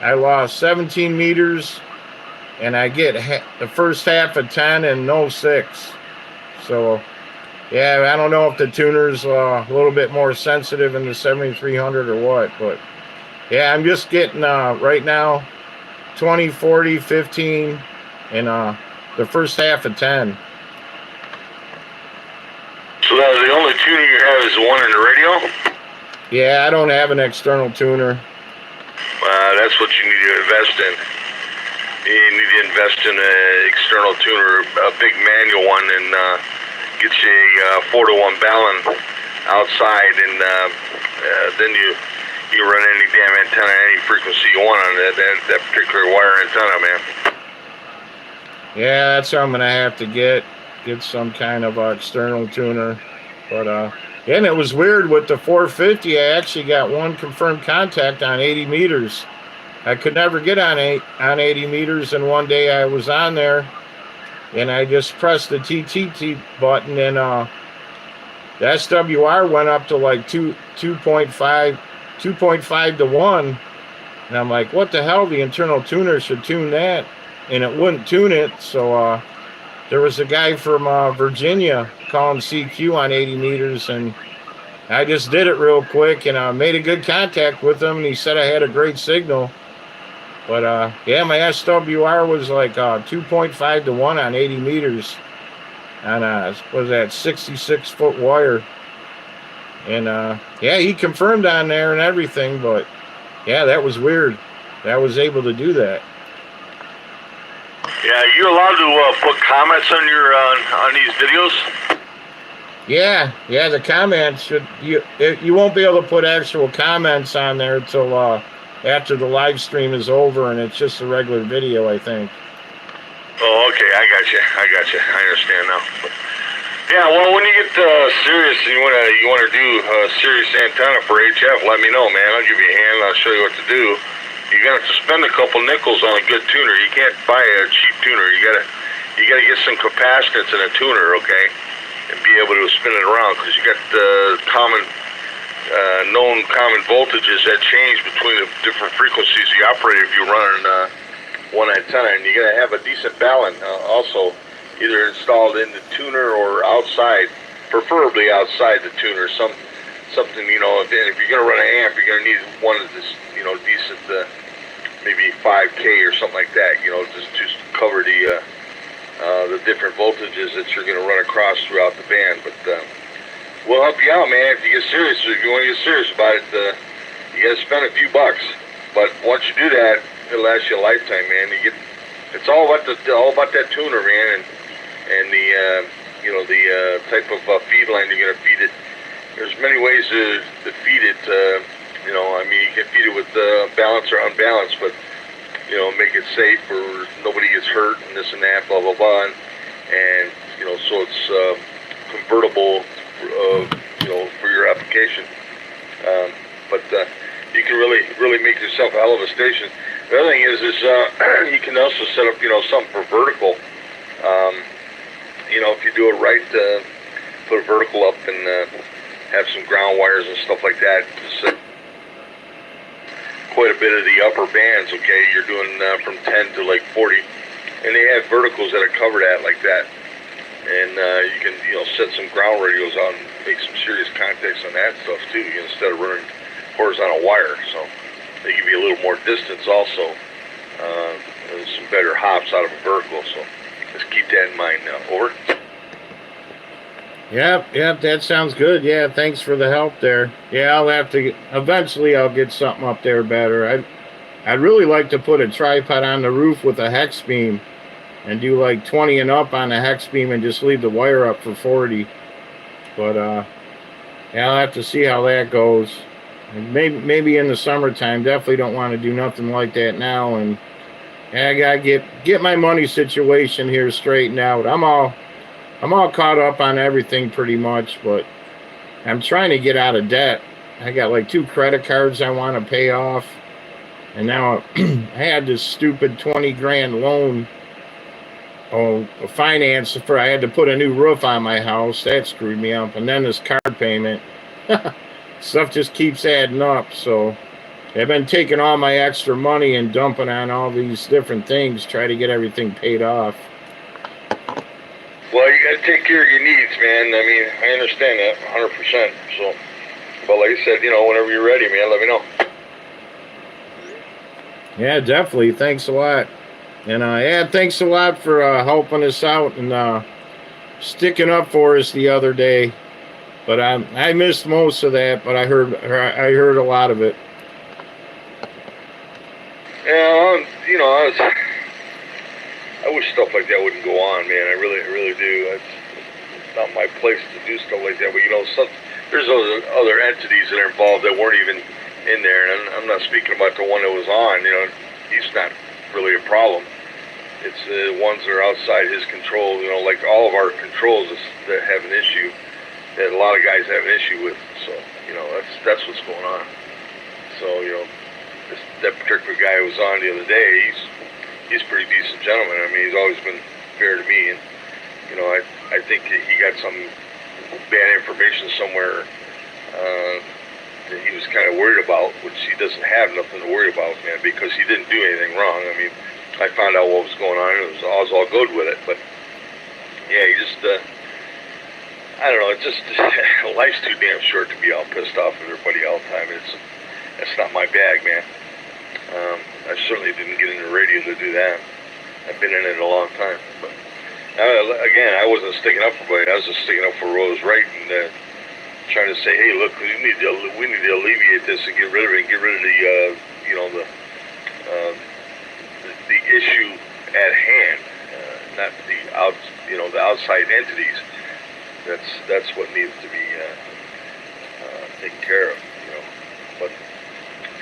I lost 17 meters, and I get the first half of 10 and no 6. So, yeah, I don't know if the tuner's a little bit more sensitive in the 7300 or what, but yeah, I'm just getting right now 20, 40, 15, and the first half of 10. So the only tuner you have is the one in the radio? Yeah, I don't have an external tuner. That's what you need to invest in. You need to invest in an external tuner, a big manual one, and get you a 4-to-1 Ballon outside, and then you run any damn antenna, any frequency you want on that particular wire antenna, man. Yeah, that's what I'm gonna have to get some kind of external tuner. But and it was weird with the 450. I actually got one confirmed contact on 80 meters. I could never get on 80 meters, and one day I was on there, and I just pressed the TTT button, and the SWR went up to like 2.5 to 1, and I'm like, what the hell? The internal tuner should tune that, and it wouldn't tune it. So there was a guy from Virginia calling CQ on 80 meters, and I just did it real quick, and made a good contact with him, and he said I had a great signal. But yeah, my SWR was like 2.5 to 1 on 80 meters on was that 66-foot wire. And yeah, he confirmed on there and everything, but yeah, that was weird. I was able to do that. Yeah, are you allowed to put comments on your on these videos? Yeah, the comments should you won't be able to put actual comments on there until after the live stream is over, and it's just a regular video, I think. Oh, okay, I got you. I understand now. Yeah, well, when you get serious and you wanna do a serious antenna for HF, let me know, man. I'll give you a hand. I'll show you what to do. You're gonna have to spend a couple nickels on a good tuner. You can't buy a cheap tuner. You gotta get some capacitance in a tuner, okay, and be able to spin it around, because you got the known common voltages that change between the different frequencies you operate if you run one antenna, and you gotta have a decent balance also, either installed in the tuner or outside, preferably outside the tuner. Something, if you're gonna run an amp, you're gonna need one of this, decent, maybe 5K or something like that, just to cover the different voltages that you're gonna run across throughout the band. But we'll help you out, man. If you get serious, if you want to get serious about it, you got to spend a few bucks. But once you do that, it'll last you a lifetime, man. You get it's all about that tuner, man, and the the type of feed line you're gonna feed it. There's many ways to feed it. I mean, you can feed it with balance or unbalanced, but make it safe or nobody gets hurt and this and that, blah blah blah, and so it's convertible, for your application. But you can really make yourself a hell of a station. The other thing is you can also set up something for vertical. If you do it right, put a vertical up and have some ground wires and stuff like that. Just, quite a bit of the upper bands. Okay, you're doing from 10 to like 40, and they have verticals that are covered at like that. And you can set some ground radios out and make some serious contacts on that stuff too, instead of running horizontal wire. So they give you a little more distance also. And some better hops out of a vertical. So just keep that in mind now. Over. Yep, that sounds good. Yeah, thanks for the help there. Yeah, eventually I'll get something up there better. I'd really like to put a tripod on the roof with a hex beam and do like 20 and up on the hex beam and just leave the wire up for 40. But yeah, I'll have to see how that goes. And maybe in the summertime. Definitely don't want to do nothing like that now. And I gotta get my money situation here straightened out. I'm all caught up on everything pretty much, but I'm trying to get out of debt. I got like 2 credit cards I want to pay off, and now I had this stupid 20 grand loan finance for, I had to put a new roof on my house. That screwed me up, and then this card payment. Stuff just keeps adding up. So I've been taking all my extra money and dumping on all these different things, try to get everything paid off. Well, you got to take care of your needs, man. I mean, I understand that 100%. So, but like I said, whenever you're ready, man, let me know. Yeah, definitely. Thanks a lot. And yeah, thanks a lot for helping us out and sticking up for us the other day. But I missed most of that, but I heard a lot of it. Yeah, I wish stuff like that wouldn't go on, man. I really do. It's not my place to do stuff like that. But there's other entities that are involved that weren't even in there, and I'm not speaking about the one that was on. He's not really a problem. It's the ones that are outside his control. Like all of our controls that have an issue, that a lot of guys have an issue with. So that's what's going on. So that particular guy who was on the other day, he's a pretty decent gentleman. I mean, he's always been fair to me, and I think he got some bad information somewhere that he was kind of worried about, which he doesn't have nothing to worry about, man, because he didn't do anything wrong. I mean, I found out what was going on, and I was all good with it. But yeah, he just I don't know. It's just life's too damn short to be all pissed off at everybody all the time. That's not my bag, man. I certainly didn't get into radio to do that. I've been in it a long time. But again, I wasn't sticking up for anybody. I was just sticking up for Rose Wright and trying to say, hey, look, we need to alleviate this and get rid of it. And get rid of the issue at hand, not the outside entities. That's what needs to be taken care of. But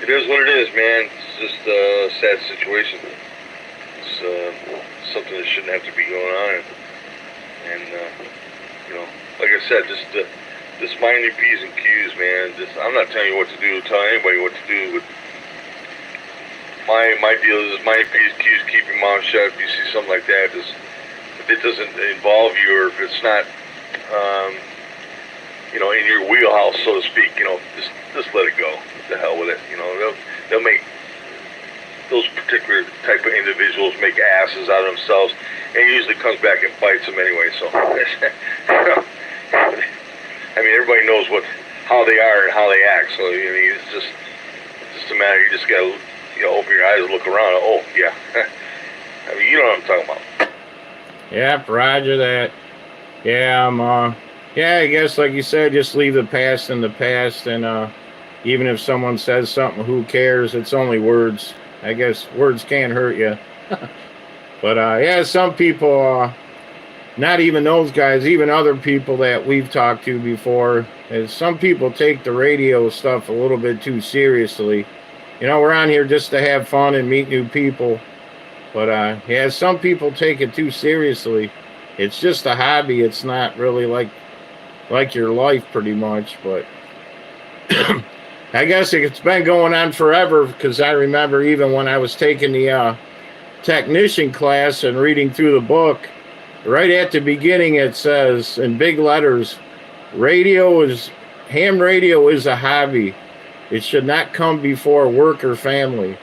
it is what it is, man. It's just a sad situation. It's something that shouldn't have to be going on. And like I said, just mind your P's and Q's, man. I'm not telling you what to do, telling anybody what to do. But my deal is mind your P's and Q's, keep your mouth shut. If you see something like that, if it doesn't involve you, or if it's not, in your wheelhouse, so to speak, just let it go. What the hell with it? They'll make those particular type of individuals make asses out of themselves, and it usually comes back and bites them anyway. So, I mean, everybody knows how they are and how they act. So, it's just a matter. You just gotta, open your eyes and look around. Oh, yeah. I mean, you know what I'm talking about. Yep, roger that. Yeah, yeah, I guess like you said, just leave the past in the past, and even if someone says something, who cares? It's only words. I guess words can't hurt you. But yeah, some people, not even those guys, even other people that we've talked to before, is some people take the radio stuff a little bit too seriously. You know, we're on here just to have fun and meet new people. But yeah, some people take it too seriously. It's just a hobby. It's not really like your life, pretty much. But I guess it's been going on forever, because I remember even when I was taking the technician class and reading through the book, right at the beginning it says in big letters, ham radio is a hobby. It should not come before work or family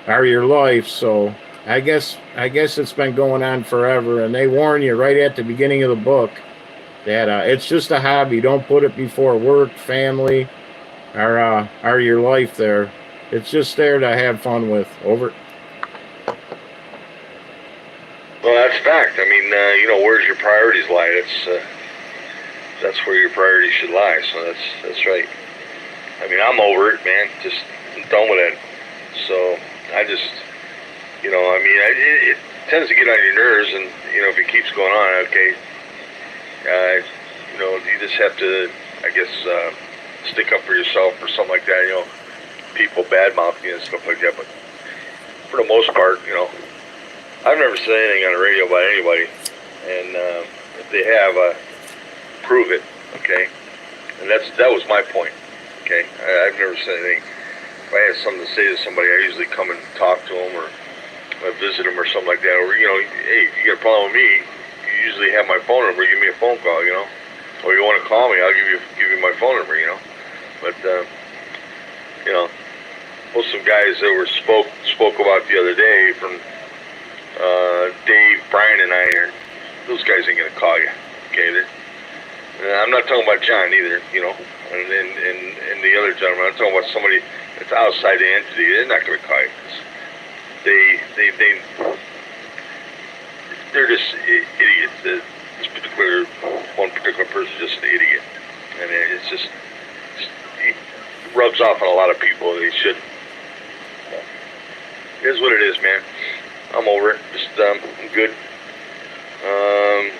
or your life. So I guess it's been going on forever, and they warn you right at the beginning of the book that it's just a hobby. Don't put it before work, family, or your life there. It's just there to have fun with. Over. Well, that's fact. I mean, you know, where's your priorities lie? That's where your priorities should lie. So that's right. I mean, I'm over it, man. Just done with it. So I just, you know, I mean, it tends to get on your nerves, and you know, if it keeps going on, okay, you know, you just have to, I guess, stick up for yourself or something like that. You know, people badmouth you and stuff like that. But for the most part, you know, I've never said anything on the radio by anybody, and if they have, prove it, okay? And that was my point, okay? I've never said anything. If I have something to say to somebody, I usually come and talk to them or visit them or something like that. Or, you know, hey, if you got a problem with me, you usually have my phone number. Give me a phone call, you know. Or you want to call me, I'll give you my phone number, you know. But you know, most of the guys that were spoke about the other day from Dave, Brian, and I are, those guys ain't gonna call you, okay? I'm not talking about John either, you know, and the other gentleman. I'm talking about somebody that's outside the entity. They're not gonna call you. They're just idiots. One particular person is just an idiot, and it's just it rubs off on a lot of people. They shouldn't. It is what it is, man. I'm over it. Just I'm good.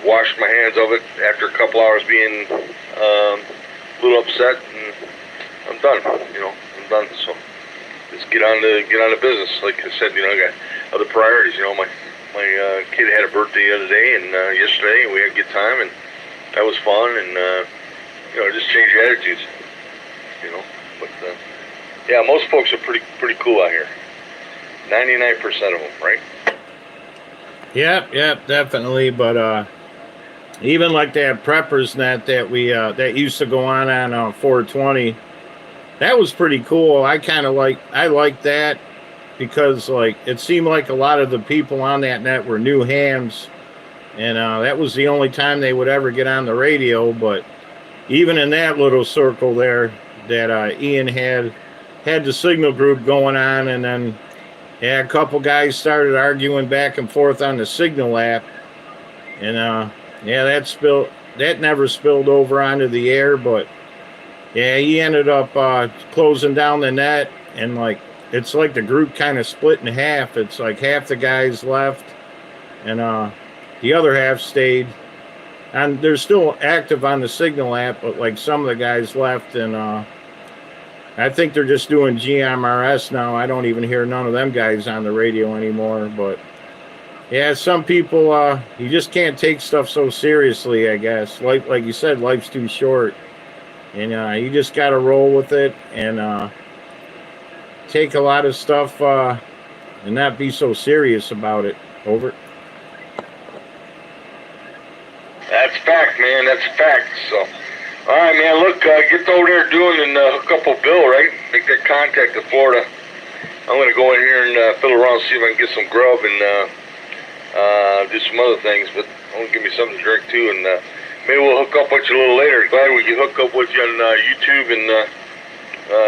Washed my hands of it after a couple hours being a little upset, and I'm done. You know, I'm done. So just get on to business. Like I said, you know, I got other priorities. You know, my kid had a birthday the other day, and yesterday, and we had a good time, and that was fun, and you know, just change your attitudes. You know, but yeah, most folks are pretty cool out here. 99% of them, right? Yep, definitely. But even like that preppers net that we that used to go on 420, that was pretty cool. I like that because like it seemed like a lot of the people on that net were new hams, and that was the only time they would ever get on the radio. But even in that little circle there, that Ian had the signal group going on, and then. Yeah, a couple guys started arguing back and forth on the signal app, and yeah, that never spilled over onto the air, but yeah, he ended up closing down the net, and like it's like the group kind of split in half. It's like half the guys left, and the other half stayed, and they're still active on the signal app, but like some of the guys left, and I think they're just doing GMRS now. I don't even hear none of them guys on the radio anymore. But yeah, some people, you just can't take stuff so seriously, I guess. Like you said, life's too short. And you just got to roll with it and take a lot of stuff and not be so serious about it. Over. That's fact, man. That's fact. So. All right, man, look, get over there doing and hook up with Bill, right? Make that contact to Florida. I'm going to go in here and fiddle around, see if I can get some grub and do some other things, but I'm going to give me something to drink, too, and maybe we'll hook up with you a little later. Glad we can hook up with you on YouTube and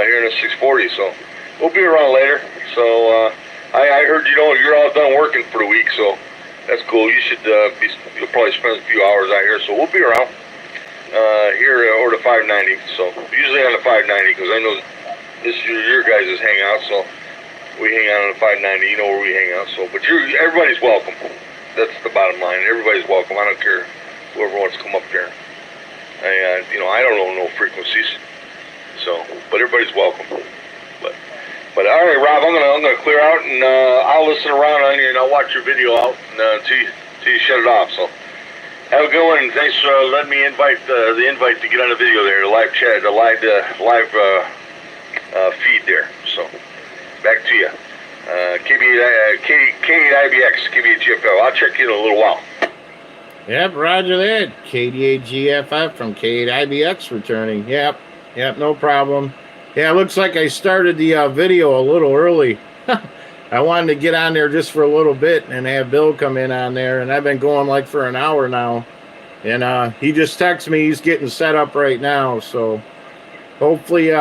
here in the 640, so we'll be around later. So I heard you're all done working for the week, so that's cool. You'll probably spend a few hours out here, so we'll be around. Here over the 590, so usually on the 590 because I know this is your guys' hangout, so We hang out on the 590. You know where we hang out. So, but everybody's welcome. That's the bottom line. Everybody's welcome. I don't care whoever wants to come up here. You know, I don't know no frequencies. So, but everybody's welcome. But all right, Rob, I'm gonna clear out, and I'll listen around on you, and I'll watch your video out until you shut it off. So, have a good one, and thanks for letting me invite the invite to get on the video there, the live chat, the live feed there. So, back to you. K8IBX, KBGFL. I'll check you in a little while. Yep, roger that. KDAGFF from K8IBX returning. Yep, no problem. Yeah, it looks like I started the video a little early. I wanted to get on there just for a little bit and have Bill come in on there, and I've been going like for an hour now. And he just texted me he's getting set up right now, so hopefully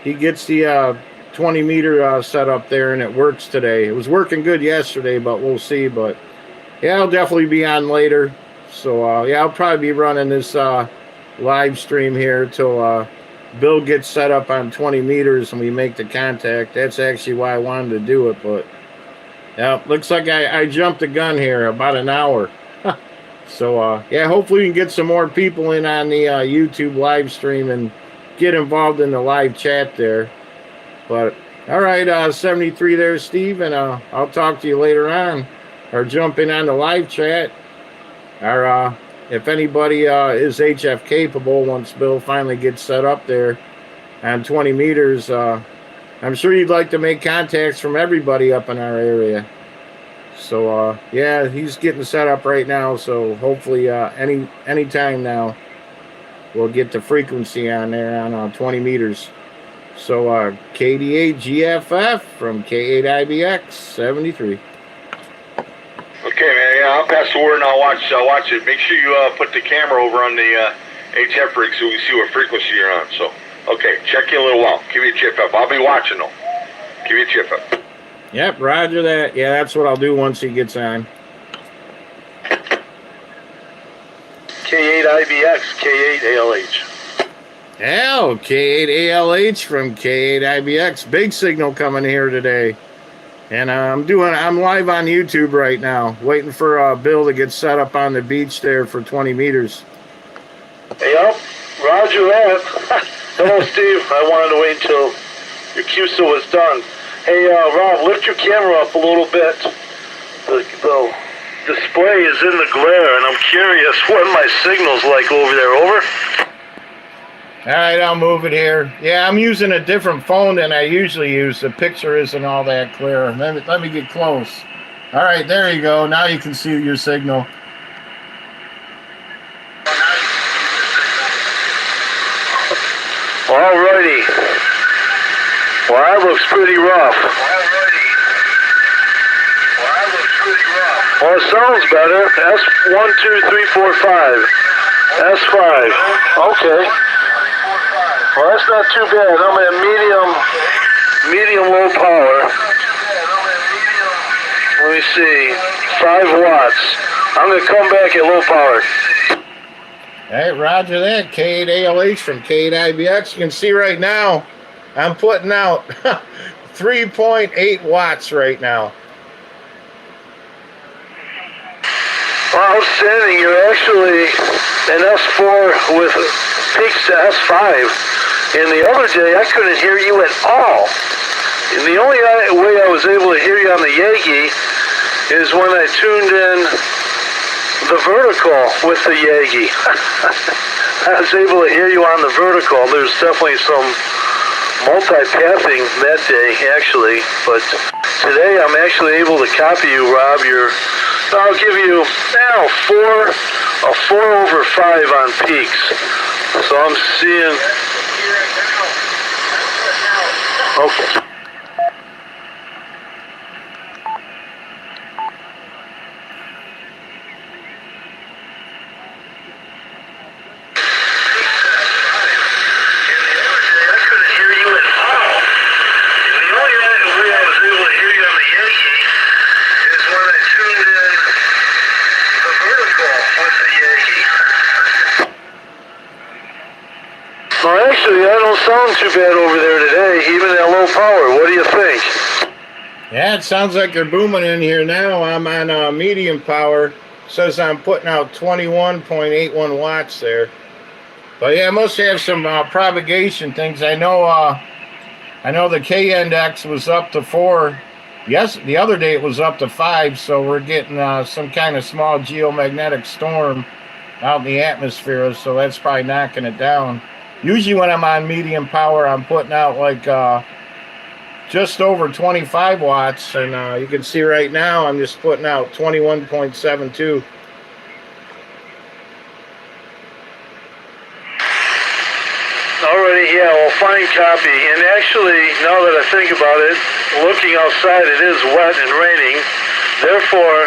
he gets the 20 meter set up there and it works today. It was working good yesterday, but we'll see. But yeah, I'll definitely be on later. So yeah, I'll probably be running this live stream here till Bill gets set up on 20 meters and we make the contact. That's actually why I wanted to do it, but yeah, looks like I jumped the gun here about an hour. So yeah, hopefully we can get some more people in on the YouTube live stream and get involved in the live chat there. But all right, 73 there, Steve, and I'll talk to you later on, or jump in on the live chat, or if anybody is HF capable, once Bill finally gets set up there on 20 meters, I'm sure you'd like to make contacts from everybody up in our area. So yeah, he's getting set up right now. So hopefully any time now we'll get the frequency on there on 20 meters. So KDAGFF from K8IBX 73. Okay, man. Yeah, I'll pass the word and I'll watch it. Make sure you put the camera over on the HF rig so we can see what frequency you're on. So, okay, check you in a little while. Give me a chip up. I'll be watching though. Give me a chip up. Yep, roger that. Yeah, that's what I'll do once he gets on. K8IBX, K8ALH. Hell, K8ALH from K8IBX. Big signal coming here today. And I'm live on YouTube right now, waiting for Bill to get set up on the beach there for 20 meters. Yep, roger that. Hello, Steve. I wanted to wait until your QSO was done. Hey, Rob, lift your camera up a little bit. The display is in the glare, and I'm curious what my signal's like over there. Over? All right, I'll move it here. Yeah, I'm using a different phone than I usually use. The picture isn't all that clear. Let me get close. All right, there you go. Now you can see your signal. All righty. Well, that looks pretty rough. Well, it sounds better. That's 1, 2, 3, 4, 5. That's 5. Okay. Well, that's not too bad. I'm at medium low power. Let me see. 5 watts. I'm going to come back at low power. Hey, roger that. K8ALH from K8IBX. You can see right now, I'm putting out 3.8 watts right now. Well, outstanding. You're actually an S4 with peaks to S5. And the other day, I couldn't hear you at all. And the only way I was able to hear you on the Yagi is when I tuned in the vertical with the Yagi. I was able to hear you on the vertical. There's definitely some multi-pathing that day, actually. But today, I'm actually able to copy you, Rob. I'll give you now a 4 over 5 on peaks. So I'm seeing. Okay. Well, actually, I don't sound too bad over there today, even at low power. What do you think? Yeah, it sounds like they're booming in here now. I'm on medium power. It says I'm putting out 21.81 watts there. But yeah, I must have some propagation things. I know the K index was up to 4. Yes, the other day it was up to 5, so we're getting some kind of small geomagnetic storm out in the atmosphere, so that's probably knocking it down. Usually when I'm on medium power, I'm putting out like just over 25 watts, and you can see right now I'm just putting out 21.72. Alrighty, yeah, well, fine copy. And actually, now that I think about it, looking outside, it is wet and raining. Therefore,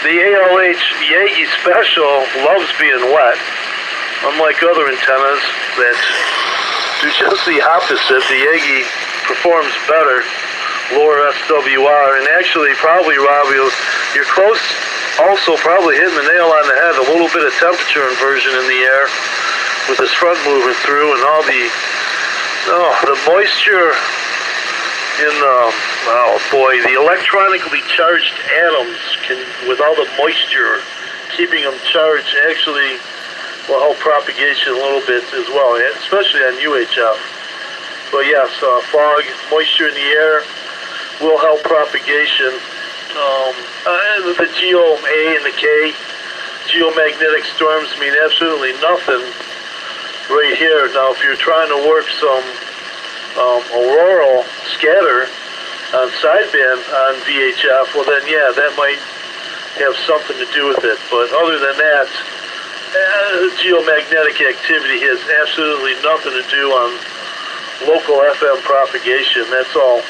the ALH Yagi Special loves being wet. Unlike other antennas that do just the opposite, the Yagi performs better, lower SWR. And actually, probably, Rob, you're close, also probably hitting the nail on the head, a little bit of temperature inversion in the air, with this front moving through and all the moisture in the electronically charged atoms with all the moisture keeping them charged actually will help propagation a little bit as well, especially on UHF. But yes, fog, moisture in the air will help propagation. And the Geo A and the K, geomagnetic storms mean absolutely nothing right here. Now, if you're trying to work some auroral scatter on sideband on VHF, well then, yeah, that might have something to do with it. But other than that, geomagnetic activity has absolutely nothing to do on local FM propagation. That's all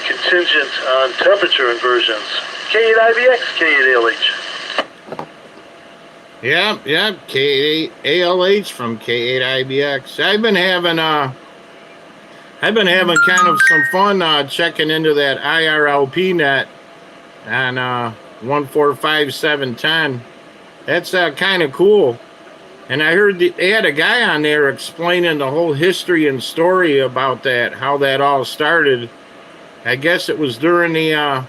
contingent on temperature inversions. K8IBX, K8ALH. Yeah, K8ALH from K8IBX. I've been having kind of some fun checking into that IRLP net on 145710. That's kind of cool. And I heard they had a guy on there explaining the whole history and story about that, how that all started. I guess it was during the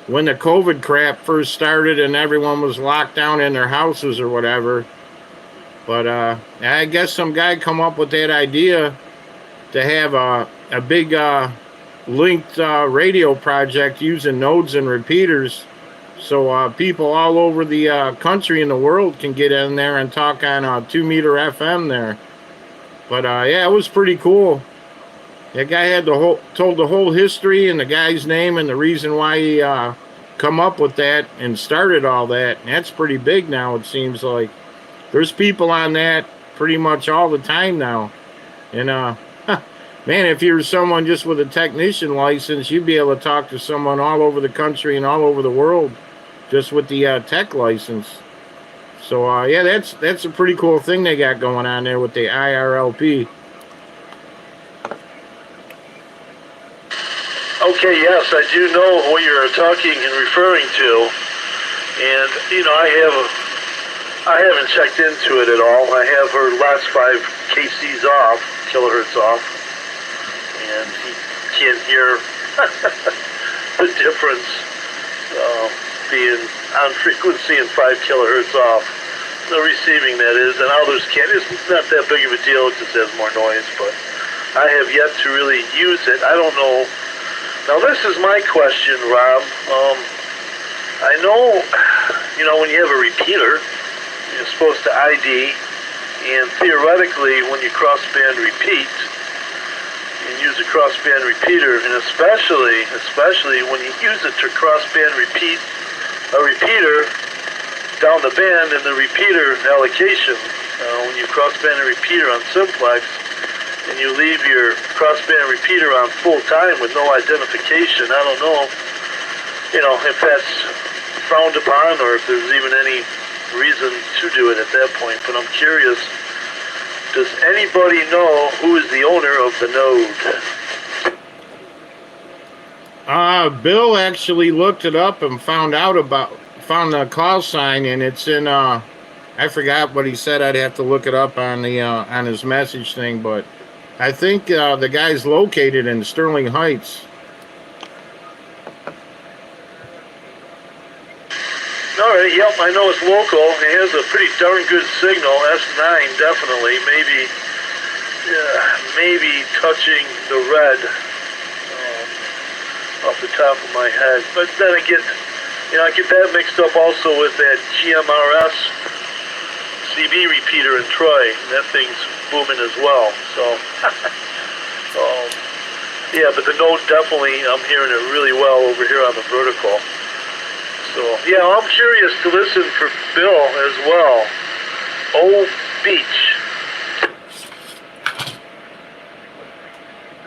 when the COVID crap first started and everyone was locked down in their houses or whatever. But I guess some guy come up with that idea to have a big linked radio project using nodes and repeaters, so people all over the country and the world can get in there and talk on 2 meter FM there. But yeah, it was pretty cool. That guy had told the whole history and the guy's name and the reason why he come up with that and started all that. And that's pretty big now, it seems like. There's people on that pretty much all the time now. And man, if you were someone just with a technician license, you'd be able to talk to someone all over the country and all over the world just with the tech license. So yeah, that's a pretty cool thing they got going on there with the IRLP. Okay, yes, I do know what you're talking and referring to, and you know I haven't checked into it at all. I have her last 5 KCs off, kilohertz off, and he can't hear the difference being on frequency and 5 kilohertz off. The receiving, that is, and others can't. It's not that big of a deal. It just has more noise, but I have yet to really use it. I don't know. Now, this is my question, Rob. I know, you know, when you have a repeater, you're supposed to ID, and theoretically, when you crossband repeat, and use a crossband repeater, and especially when you use it to crossband repeat a repeater down the band in the repeater allocation, when you crossband a repeater on simplex, and you leave your crossband repeater on full time with no identification, I don't know, you know, if that's frowned upon or if there's even any reason to do it at that point. But I'm curious, does anybody know who is the owner of the node? Bill actually looked it up and found the call sign, and it's in I forgot what he said. I'd have to look it up on the on his message thing, but I think the guy's located in Sterling Heights. All right, yep, I know it's local. It has a pretty darn good signal, S9 definitely, maybe touching the red off the top of my head. But then I get that mixed up also with that GMRS CB repeater in Troy, and that thing's booming as well. So, yeah, but the note definitely, I'm hearing it really well over here on the vertical. So, yeah, I'm curious to listen for Bill as well. Old Beach.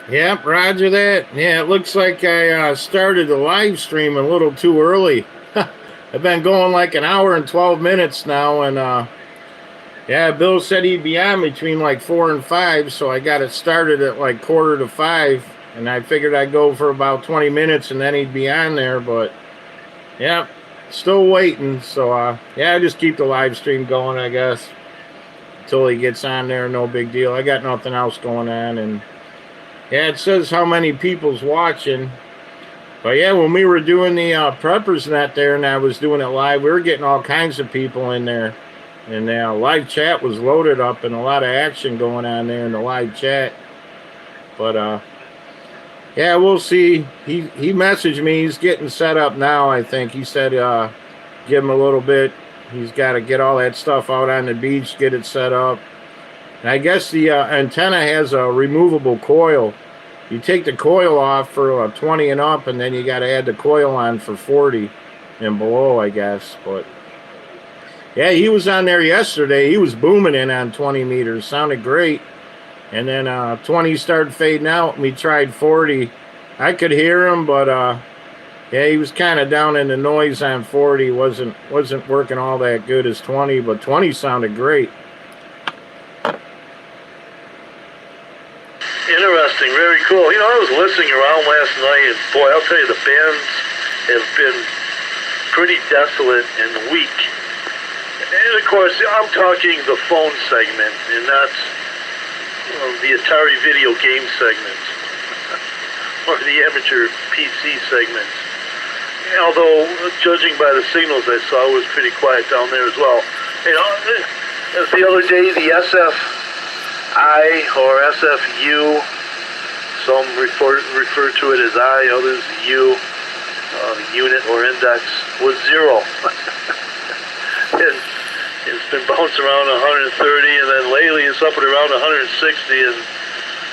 Yep, roger that. Yeah, it looks like I started the live stream a little too early. I've been going like an hour and 12 minutes now, and yeah, Bill said he'd be on between like 4 and 5, so I got it started at like 4:45, and I figured I'd go for about 20 minutes and then he'd be on there, but yeah, still waiting. So yeah, I just keep the live stream going, I guess, until he gets on there. No big deal. I got nothing else going on, and yeah, it says how many people's watching. But yeah, when we were doing the Preppers Net there, and I was doing it live, we were getting all kinds of people in there, and the live chat was loaded up and a lot of action going on there in the live chat. But yeah, we'll see. He messaged me. He's getting set up now, I think. He said give him a little bit. He's got to get all that stuff out on the beach, get it set up. And I guess the antenna has a removable coil. You take the coil off for 20 and up, and then you got to add the coil on for 40 and below, I guess. But yeah, he was on there yesterday. He was booming in on 20 meters. Sounded great. And then 20 started fading out, and we tried 40. I could hear him, but yeah, he was kind of down in the noise on 40. Wasn't working all that good as 20, but 20 sounded great. Interesting, very cool. You know, I was listening around last night, and boy, I'll tell you, the bands have been pretty desolate and weak. And of course, I'm talking the phone segment, and that's the Atari video game segment, or the amateur PC segment. Although, judging by the signals I saw, it was pretty quiet down there as well. You know, as the other day, the SFI or SFU, some refer to it as I, others U, the unit or index, was 0. And it's been bouncing around 130, and then lately it's up at around 160, and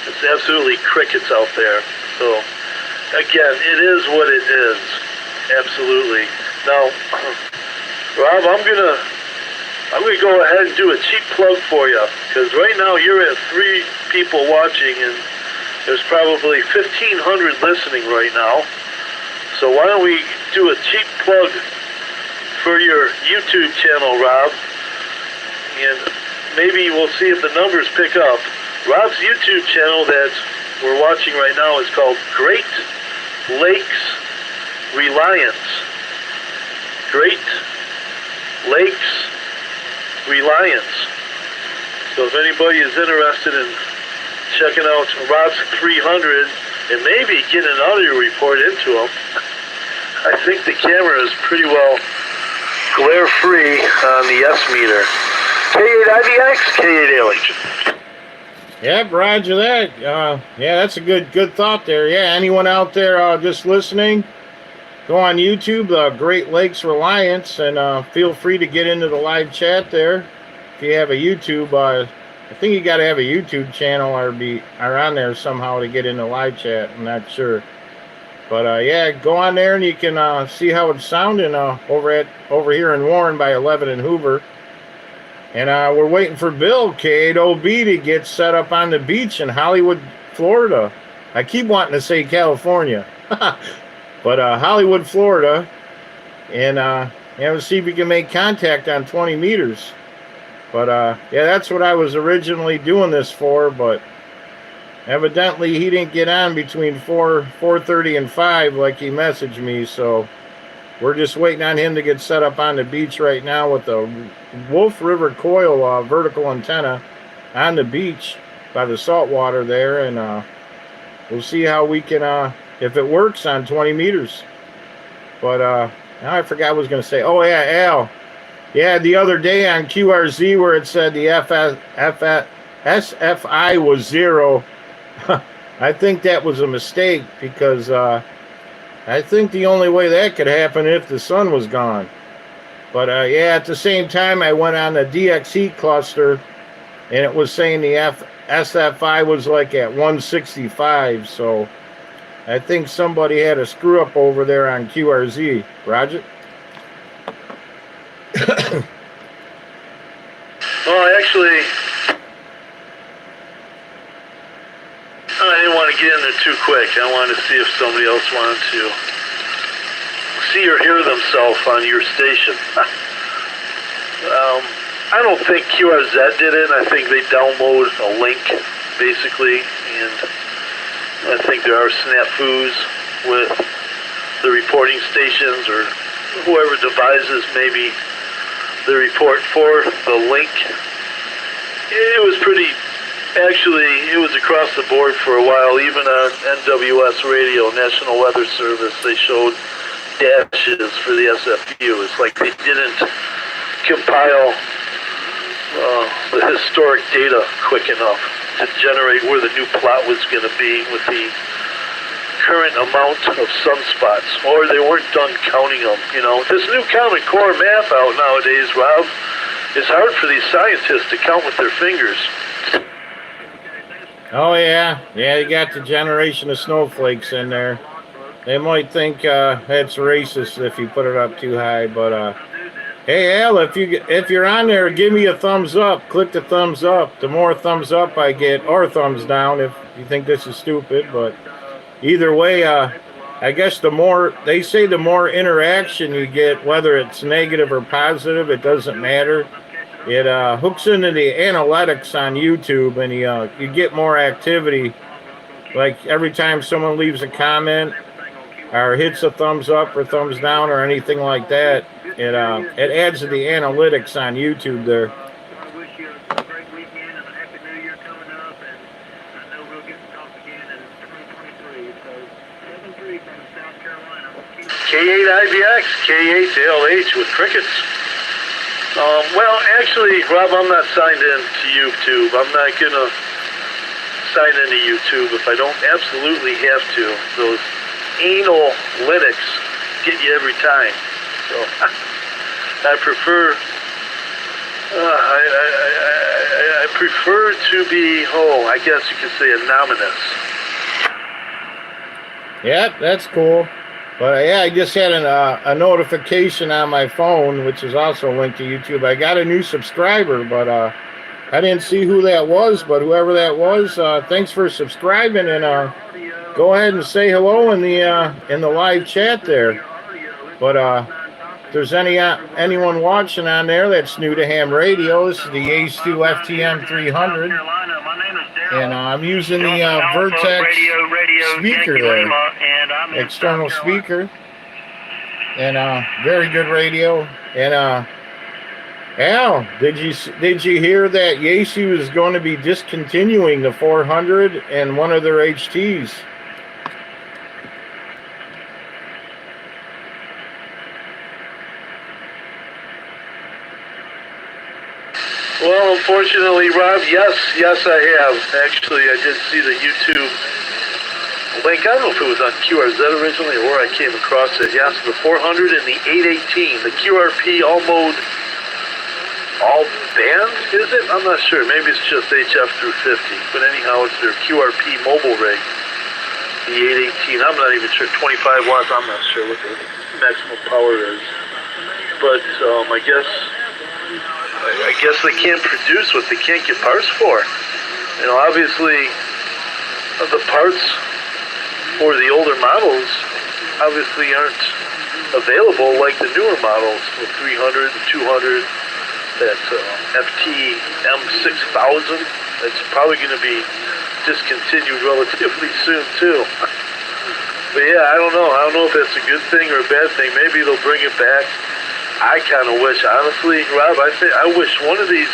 it's absolutely crickets out there. So, again, it is what it is. Absolutely. Now, Rob, I'm gonna go ahead and do a cheap plug for you, because right now you're at 3 people watching, and there's probably 1,500 listening right now. So why don't we do a cheap plug for your YouTube channel, Rob? And maybe we'll see if the numbers pick up. Rob's YouTube channel that we're watching right now is called Great Lakes Reliance. Great Lakes Reliance. So if anybody is interested in checking out Rob's 300 and maybe getting an audio report into him, I think the camera is pretty well glare-free on the S meter. K8IVX, K8LH. Yep, roger that. Yeah, that's a good thought there. Yeah, anyone out there just listening, go on YouTube, Great Lakes Reliance, and feel free to get into the live chat there. If you have a YouTube, I think you got to have a YouTube channel or on there somehow to get into live chat. I'm not sure. But yeah, go on there and you can see how it's sounding over here in Warren by 11 and Hoover. And we're waiting for Bill K8OB to get set up on the beach in Hollywood, Florida. I keep wanting to say California, but Hollywood, Florida. And yeah, we'll see if we can make contact on 20 meters. But yeah, that's what I was originally doing this for. But evidently he didn't get on between 4:30 and 5 like he messaged me. So we're just waiting on him to get set up on the beach right now with the Wolf River Coil vertical antenna on the beach. by the salt water there, and we'll see how we can if it works on 20 meters. But now I forgot what I was going to say. Oh yeah, Al. Yeah, the other day on QRZ where it said the SFI was 0. I think that was a mistake because I think the only way that could happen if the sun was gone. But yeah, at the same time, I went on the DX heat cluster, and it was saying the SFI was like at 165. So I think somebody had a screw up over there on QRZ. Roger? Well, actually, I didn't want to get in there too quick. I wanted to see if somebody else wanted to see or hear themselves on your station. I don't think QRZ did it. I think they download a link, basically, and I think there are snafus with the reporting stations or whoever devises maybe the report for the link. It was actually, it was across the board for a while. Even on NWS Radio, National Weather Service, they showed dashes for the SFU. It's like they didn't compile the historic data quick enough to generate where the new plot was going to be with the current amount of sunspots, or they weren't done counting them. You know, this new Common Core math out nowadays, Rob, it's hard for these scientists to count with their fingers. Oh yeah, you got the generation of snowflakes in there. They might think it's racist if you put it up too high, but hey Al, if you're on there, give me a thumbs up. Click the thumbs up. The more thumbs up I get, or thumbs down if you think this is stupid. But either way, I guess the more interaction you get, whether it's negative or positive, it doesn't matter. It hooks into the analytics on YouTube, and you get more activity. Like every time someone leaves a comment or hits a thumbs up or thumbs down or anything like that, it adds to the analytics on YouTube there. I wish you a great weekend and a happy New Year coming up, and I know we'll get to talk again in 2023. So 7-3 from South Carolina. K8IBX, K8LH with crickets. Well, actually, Rob, I'm not signed in to YouTube. I'm not going to sign into YouTube if I don't absolutely have to. Those anal Linux get you every time. So I prefer I prefer to be, I guess you could say anonymous. Yeah, that's cool. But yeah, I just had a notification on my phone, which is also linked to YouTube. I got a new subscriber, but I didn't see who that was. But whoever that was, thanks for subscribing, and go ahead and say hello in the live chat there. But if there's anyone watching on there that's new to ham radio, this is the Ace2 FTM 300, and I'm using the Vertex speaker there, external speaker, and very good radio. And Al, did you hear that Yaesu is going to be discontinuing the 400 and one of their HTs? Well, unfortunately, Rob, yes, I have. Actually, I did see the YouTube link. I don't know if it was on QRZ originally or where I came across it. Yes, the 400 and the 818, the QRP all mode, all band, is it? I'm not sure. Maybe it's just HF through 50. But anyhow, it's their QRP mobile rig, the 818. I'm not even sure. 25 watts. I'm not sure what the maximum power is. But I guess they can't produce what they can't get parts for. You know, obviously, the parts for the older models obviously aren't available like the newer models, the 300, the 200, that FT M6000. That's probably going to be discontinued relatively soon, too. But yeah, I don't know. I don't know if that's a good thing or a bad thing. Maybe they'll bring it back. I kind of wish, honestly, Rob, I wish one of these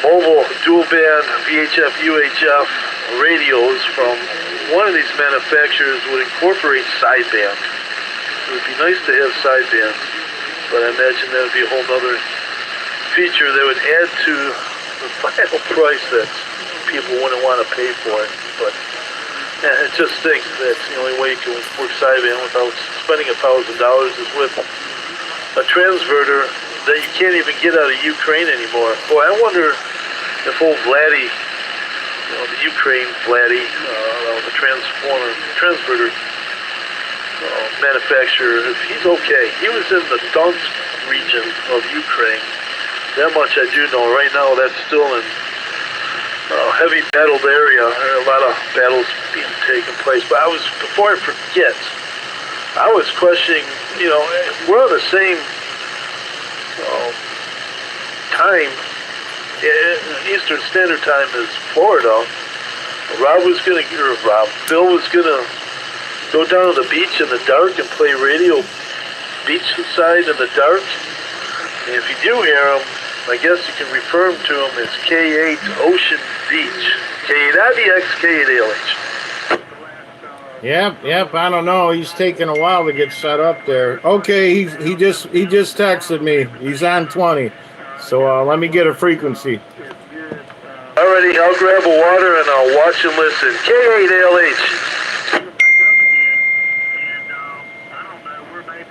mobile dual band VHF UHF radios from one of these manufacturers would incorporate sideband. It would be nice to have sidebands, but I imagine that would be a whole other feature that would add to the final price that people wouldn't want to pay for it. But I just think that's the only way you can work sideband without spending $1,000 is with a transverter that you can't even get out of Ukraine anymore. Boy, I wonder if old Vladdy, the Ukraine Vladdy, the transverter manufacturer, if he's okay. He was in the Donetsk region of Ukraine. That much I do know. Right now, that's still in heavy battled area. There are a lot of battles being taken place. But before I forget, I was questioning, we're on the same time, Eastern Standard Time as Florida. Bill was gonna go down to the beach in the dark and play radio beachside in the dark. And if you do hear him, I guess you can refer him to him as K8 Ocean Beach. K8IBX, K8ALH. Yep. I don't know. He's taking a while to get set up there. Okay, he just texted me. He's on 20. So let me get a frequency. Alrighty, I'll grab a water and I'll watch and listen. K8ALH.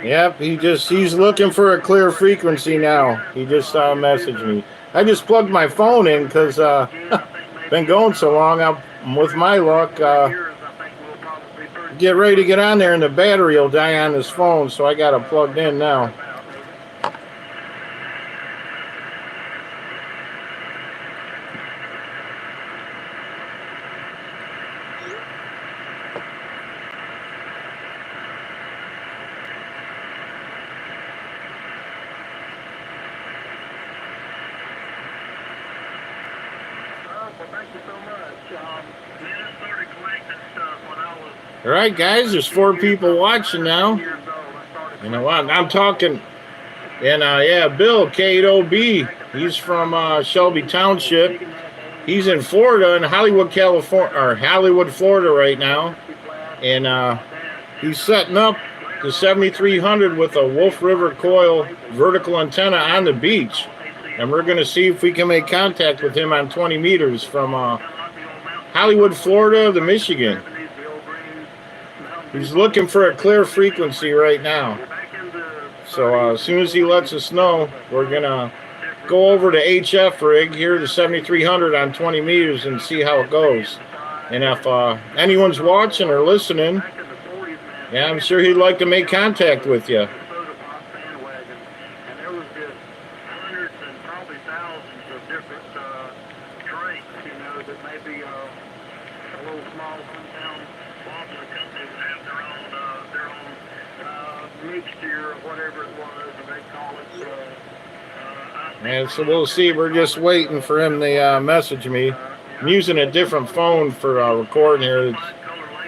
Yep, he's looking for a clear frequency now. He just messaged me. I just plugged my phone in because been going so long. I'm with my luck. Get ready to get on there and the battery will die on his phone, so I got it plugged in now. All right, guys, there's 4 people watching now. You know what? I'm talking, and Bill, K8OB, he's from Shelby Township. He's in Florida, in Hollywood, California, or Hollywood, Florida right now. And he's setting up the 7300 with a Wolf River coil vertical antenna on the beach. And we're going to see if we can make contact with him on 20 meters from Hollywood, Florida to Michigan. He's looking for a clear frequency right now. So as soon as he lets us know, we're going to go over to HF rig here, the 7300 on 20 meters, and see how it goes. And if anyone's watching or listening, I'm sure he'd like to make contact with you. And so we'll see. We're just waiting for him to message me. I'm using a different phone for recording here.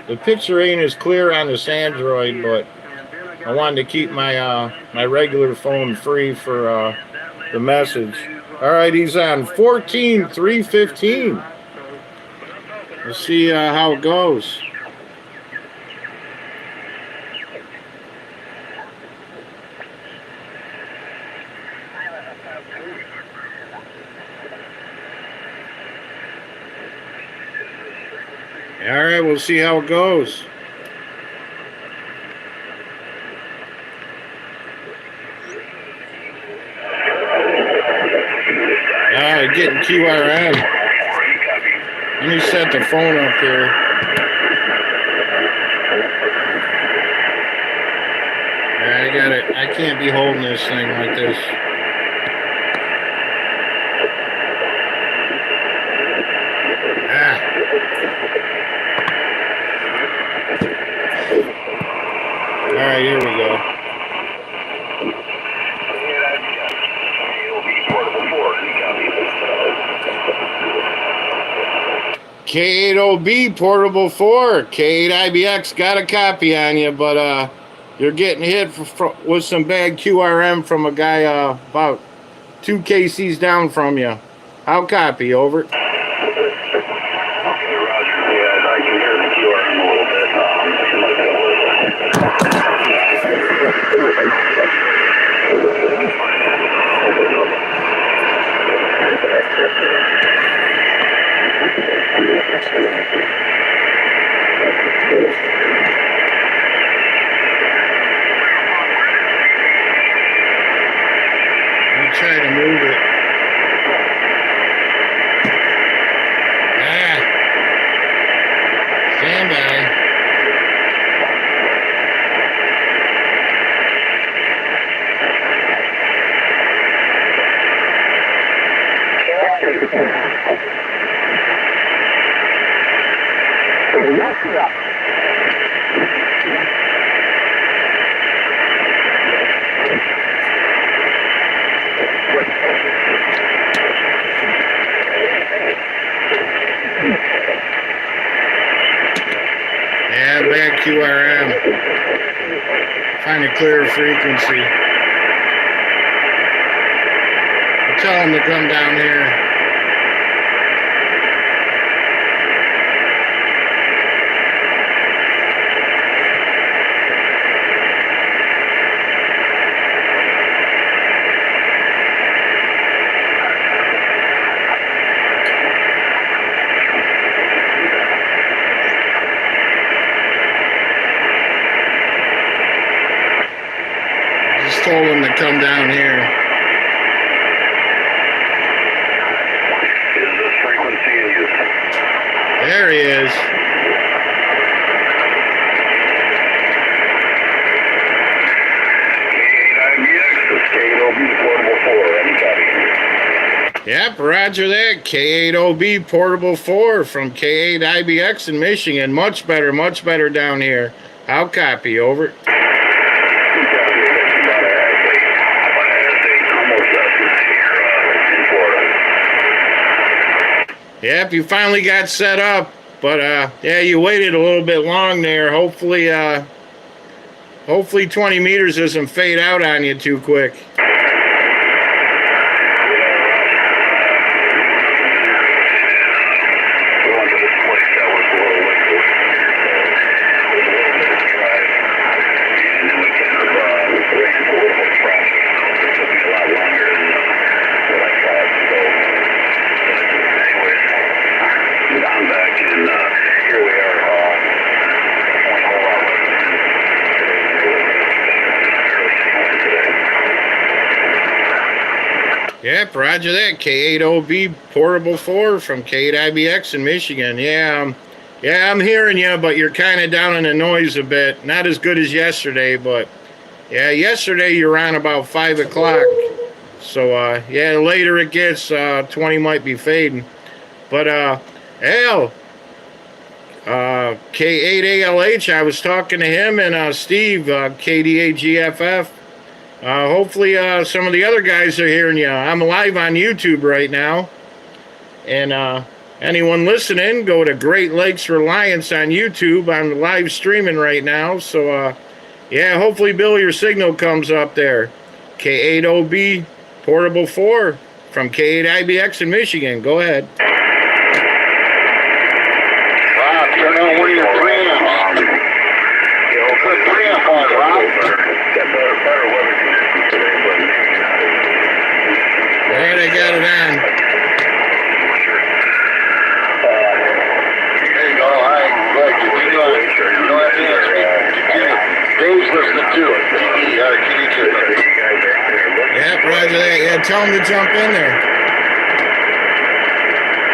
The picture ain't as clear on this Android, but I wanted to keep my my regular phone free for the message. All right, he's on 14315. We'll see how it goes. All right, we'll see how it goes. All right, getting QRM. Let me set the phone up here. I got it. I can't be holding this thing like this. All right, here we go. K8OB Portable 4, K8IBX got a copy on you, but you're getting hit with some bad QRM from a guy about 2 KCs down from you. How copy? Over. Okay, Roger. Yeah, I can hear the QRM a little bit. I'll try to move it. Stand by. Yeah, back QRM. Find a clearer frequency. Tell them to come down here. Just told them to come down here. Is this frequency in use? There he is. K8IBX, this K8OB Portable 4, any copy? Yep, roger that. K8OB Portable 4 from K8IBX in Michigan. Much better down here. How copy? Over. Yep, you finally got set up, but yeah, you waited a little bit long there. Hopefully 20 meters doesn't fade out on you too quick. Yep, roger that. K8OB Portable 4 from K8IBX in Michigan. Yeah, I'm hearing you, but you're kind of down in the noise a bit. Not as good as yesterday, but yeah, yesterday you were on about 5 o'clock. So, yeah, the later it gets, 20 might be fading. But, Al, K8ALH, I was talking to him and Steve, KDAGFF. Hopefully some of the other guys are hearing you. I'm live on YouTube right now. And anyone listening, go to Great Lakes Reliance on YouTube. I'm live streaming right now. So, yeah, hopefully, Bill, your signal comes up there. K8OB Portable 4 from K8IBX in Michigan. Go ahead. Rob, turn on one of your preamps. Put preamp on, Rob. Better weather conditions today, but maybe not. All right, I got it on. There you go. All right, good. You don't have to answer. Dave's listening to it. Yep, roger that. Yeah, tell him to jump in there.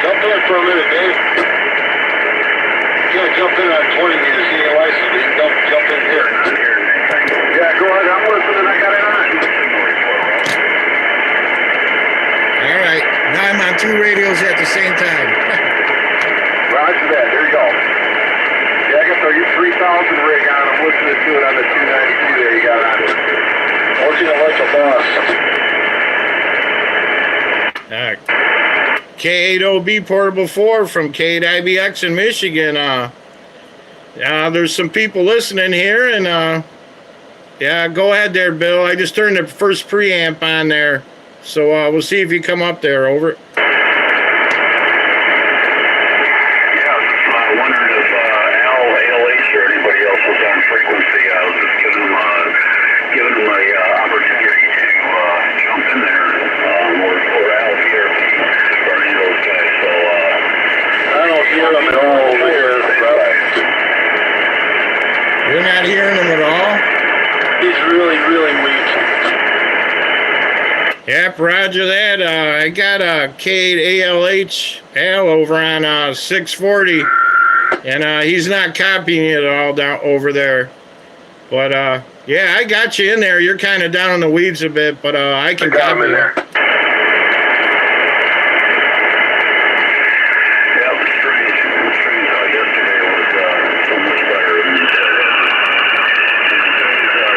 Jump in for a minute, Dave. You can't jump in on 20 meters. You ain't licensed, but you can jump in here. Yeah, go ahead. I'm listening. I got it on. All right. Now I'm on 2 radios at the same time. Roger that. There you go. Yeah, I got the 3000 rig on. I'm listening to it on the 292 there you got on it. I want you to like the boss. All right. K8OB Portable 4 from K8IBX in Michigan. There's some people listening here, and yeah, go ahead there, Bill. I just turned the first preamp on there, so we'll see if you come up there. Over. Yep, roger that. I got a Cade ALH Al over on 640, and he's not copying it all down over there. But yeah, I got you in there. You're kind of down in the weeds a bit, but I can got him copy in there. it. Yeah, it was strange. Yesterday was so much better.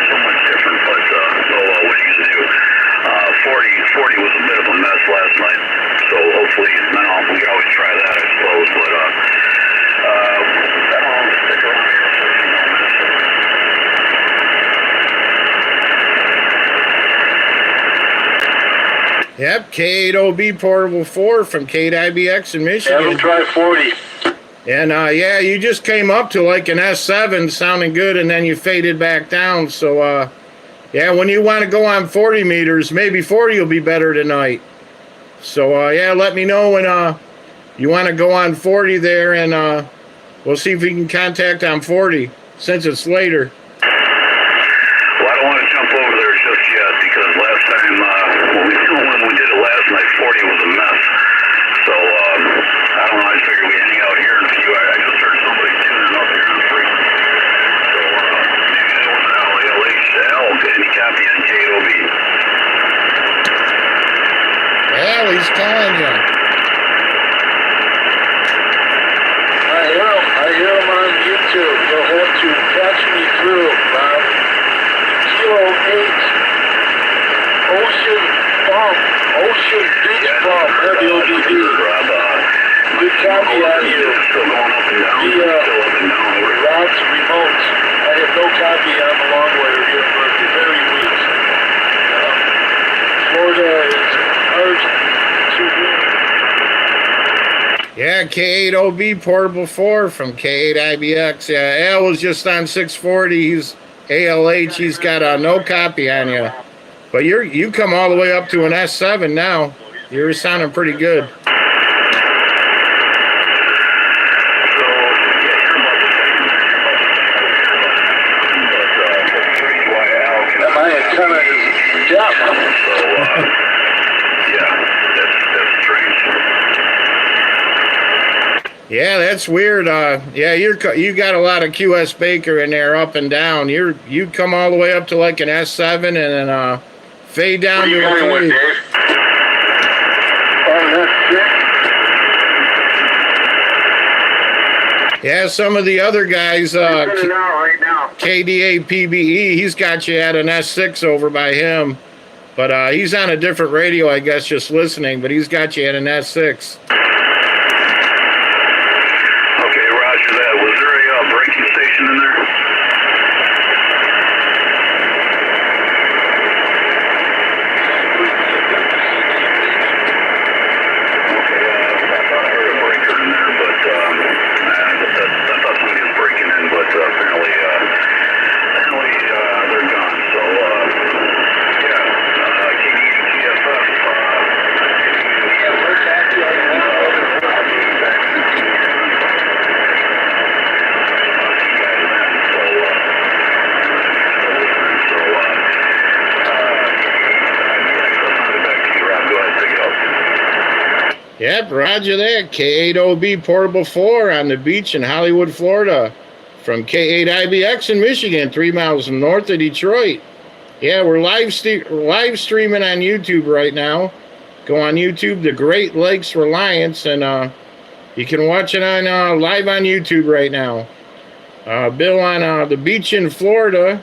So much different, but what are you going to do? 40 was a bit of a mess last night, so hopefully, now we can always try that, I suppose, but I'll stick around here for a few more minutes. Yep, Cade OB Portable 4 from Cade IBX in Michigan. Have him try 40. And yeah, you just came up to like an S7 sounding good, and then you faded back down. So yeah, when you want to go on 40 meters, maybe 40 will be better tonight. So yeah, let me know when you want to go on 40 there, and we'll see if we can contact on 40 since it's later. Well, I don't want to jump over there just yet because last time when we did it last night, 40 was a mess. So I don't know. I just figured we hang out here and see. I just heard somebody tuning up here on the frequency. So maybe that was an LHL. Any copy on KOB? Well, he's calling you. I hear him on YouTube. You'll have to catch me through, Bob. Kilo 8 Ocean Bump. Ocean Beach Bump. WODB. Good copy on you. Still going up and down. The Still up and down. Rod's remote. I have no copy on the long wire here for very weak. Florida is hard to win. Yeah, K8 OB Portable 4 from K8 IBX. Yeah, Al was just on 640. He's ALH. He's got no copy on you. But you come all the way up to an S7 now. You're sounding pretty good. My antenna is deaf. That's strange. Yeah, that's weird. Yeah, you got a lot of QS Baker in there, up and down. You come all the way up to like an S7 and then fade down to a 3. Yeah, some of the other guys, right now. KDA PBE, he's got you at an S6 over by him. But he's on a different radio, I guess, just listening, but he's got you at an S6. Okay, roger that. Was there a braking station in there? Okay, I thought I heard a breaker in there, but I thought somebody was breaking in, but apparently they're gone. So Yep, roger that. K8OB Portable 4 on the beach in Hollywood, Florida. From K8IBX in Michigan, 3 miles north of Detroit. Yeah, we're live streaming on YouTube right now. Go on YouTube, The Great Lakes Reliance, and you can watch it on live on YouTube right now. Bill on the beach in Florida,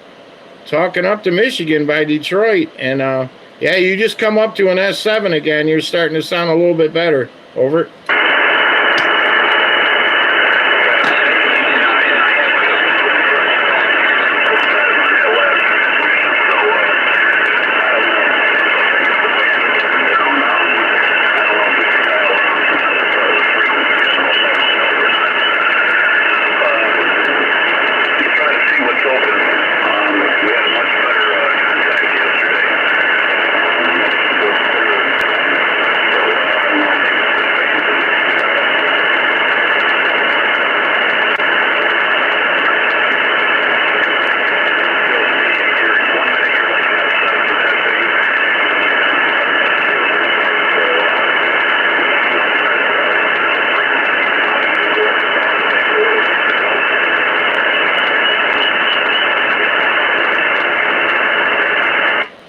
talking up to Michigan by Detroit, and yeah, you just come up to an S7 again. You're starting to sound a little bit better. Over. I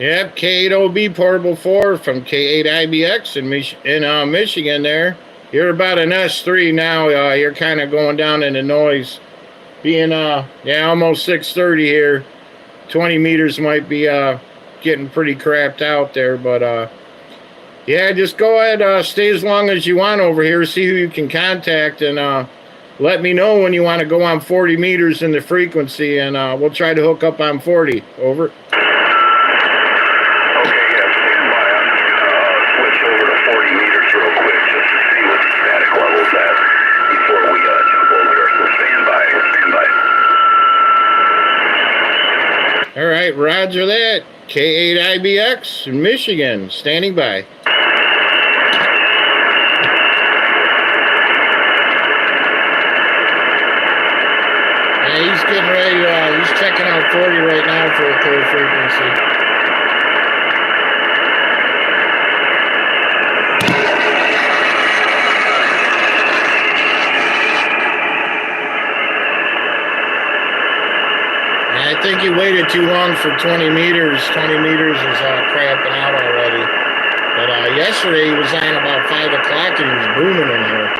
Yep, K8OB Portable 4 from K8IBX in Michigan there. You're about an S3 now. You're kind of going down in the noise. Being, almost 6:30 here. 20 meters might be getting pretty crapped out there. But, yeah, just go ahead. Stay as long as you want over here. See who you can contact. And let me know when you want to go on 40 meters in the frequency. And we'll try to hook up on 40. Over. All right, roger that. K8IBX in Michigan, standing by. Yeah, he's getting ready. He's checking out 40 right now for a clear frequency. I think he waited too long for 20 meters. 20 meters is crapping out already. But yesterday he was on about 5 o'clock and he was booming in here.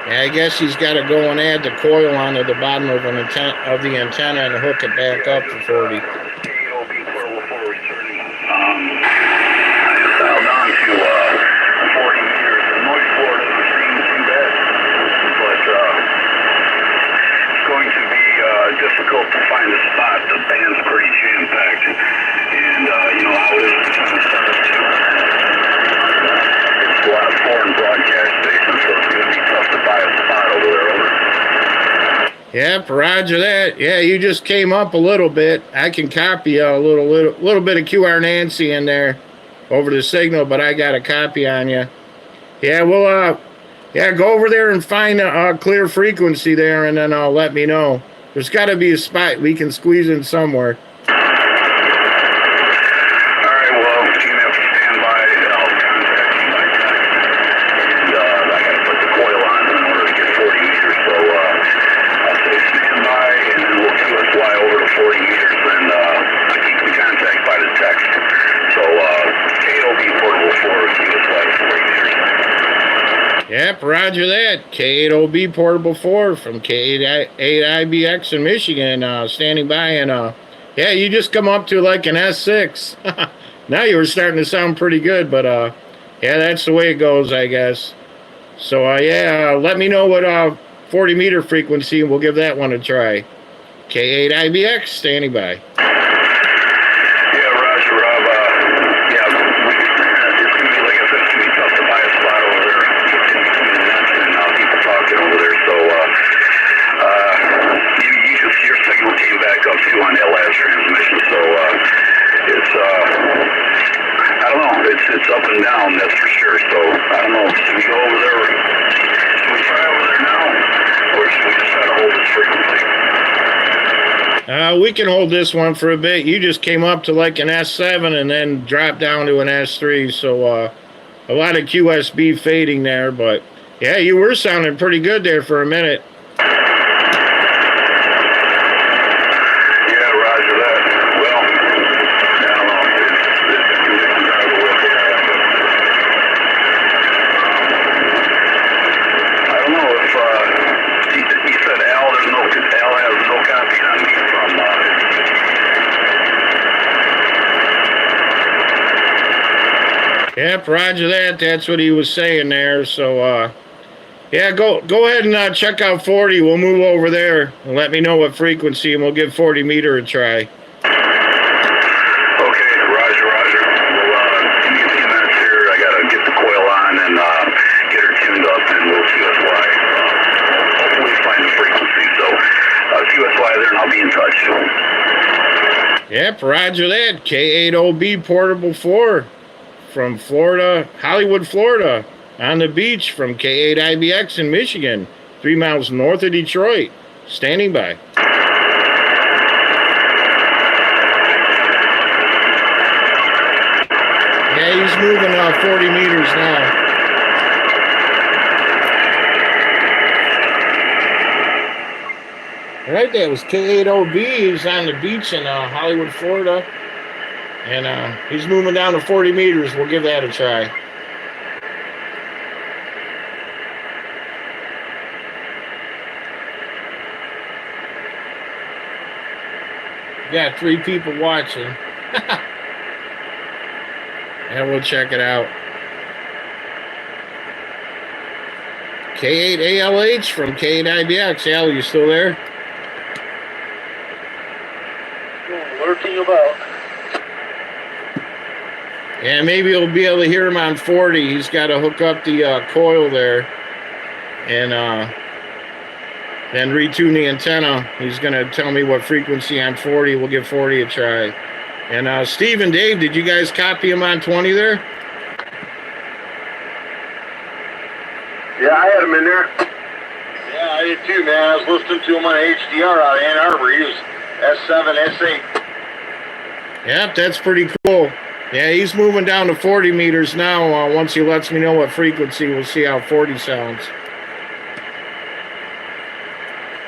Yeah, I guess he's got to go and add the coil onto the bottom of the antenna and hook it back up for 40. Difficult to find a spot. The band's pretty jam-packed, and you know how it is. It's a lot of foreign broadcast stations, so it's going to be tough to buy a spot over there. Over. Yep, roger that. Yeah, you just came up a little bit. I can copy a little bit of QR Nancy in there over the signal, but I got a copy on you. Yeah, well, go over there and find a clear frequency there, and then let me know. There's got to be a spot we can squeeze in somewhere. All right, well, you're going to have to stand by. I'll contact you by text. And I got to put the coil on in order to get 40 meters. So I'll say stand by, and then we'll QSY over to 40 meters. And I'll keep in contact by the text. So K8OB Portable 4, QSY to 40 meters. Yep, roger that. K8OB Portable 4 from K8IBX in Michigan, standing by. And, yeah, you just come up to like an S6. Now you were starting to sound pretty good, but, yeah, that's the way it goes, I guess. So, let me know what 40 meter frequency, and we'll give that one a try. K8IBX, standing by. On that last transmission, so I don't know, it's up and down, that's for sure. So I don't know, should we go over there? Should we try over there now, or should we just try to hold this frequency? We can hold this one for a bit. You just came up to like an S7 and then dropped down to an S3, so a lot of QSB fading there, but yeah, you were sounding pretty good there for a minute. Yep, roger that. That's what he was saying there. So, yeah, go ahead and check out 40. We'll move over there and let me know what frequency, and we'll give 40 meter a try. Okay, roger. Well, give me a few minutes here. I got to get the coil on and get her tuned up, and we'll QSY. Hopefully find the frequency. So, QSY there, and I'll be in touch. Yep, roger that. K8OB Portable 4. From Florida, Hollywood, Florida, on the beach from K8IBX in Michigan, 3 miles north of Detroit. Standing by. Yeah, he's moving 40 meters now. All right, that was K8OB. He's on the beach in Hollywood, Florida. And he's moving down to 40 meters. We'll give that a try. Got 3 people watching. And we'll check it out. K8ALH from K8IBX. Al, you still there? Lurking about. Yeah, maybe you'll be able to hear him on 40. He's got to hook up the coil there and then retune the antenna. He's going to tell me what frequency on 40. We'll give 40 a try. And Steve and Dave, did you guys copy him on 20 there? Yeah, I had him in there. Yeah, I did too, man. I was listening to him on HDR out of Ann Arbor. He was S7, S8. Yep, that's pretty cool. Yeah, he's moving down to 40 meters now. Once he lets me know what frequency, we'll see how 40 sounds.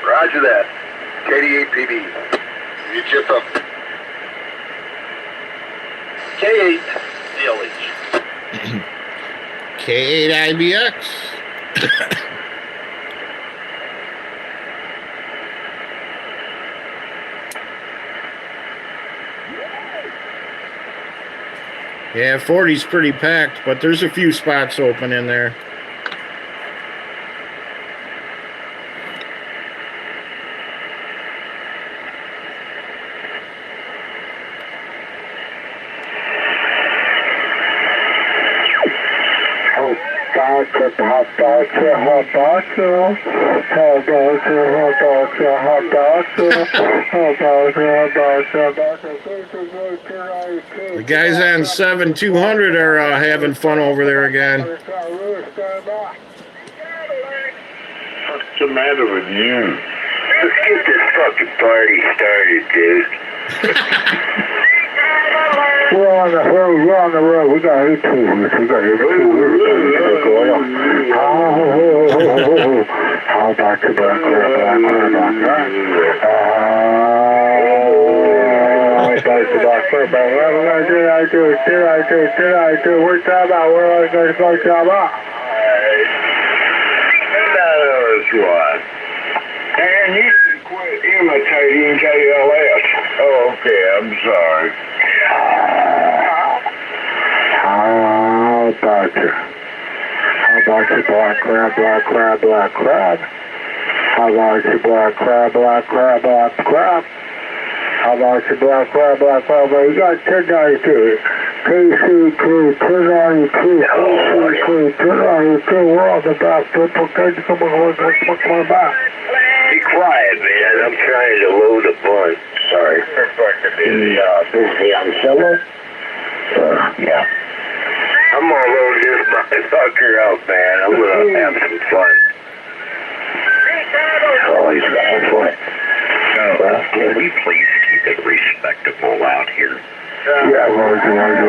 Roger that. KD8PB. You chip up. K8 DLH. K8IBX. Yeah, 40's pretty packed, but there's a few spots open in there. The guys on 7200 are having fun over there again. What's the matter with you? Let's get this fucking party started, dude. We're on the road. We got here too. How about the black? Where's Jabba? Where are we going to go, Jabba? That's what. And you can quit imitating KLS. Oh, okay, I'm sorry. How about you? How about you, black crab? How about you, black crab? How about you, black crab? Well, you got 1092. KCK, 1092. We're on the back. People, come on back. Be quiet, man. I'm trying to load a blunt. Sorry. We're fucking busy on solo? Yeah. I'm gonna load this motherfucker up, man. I'm gonna have some fun. Oh, he's got fun. Well, can we please keep it respectable out here? Yeah, Roger. Around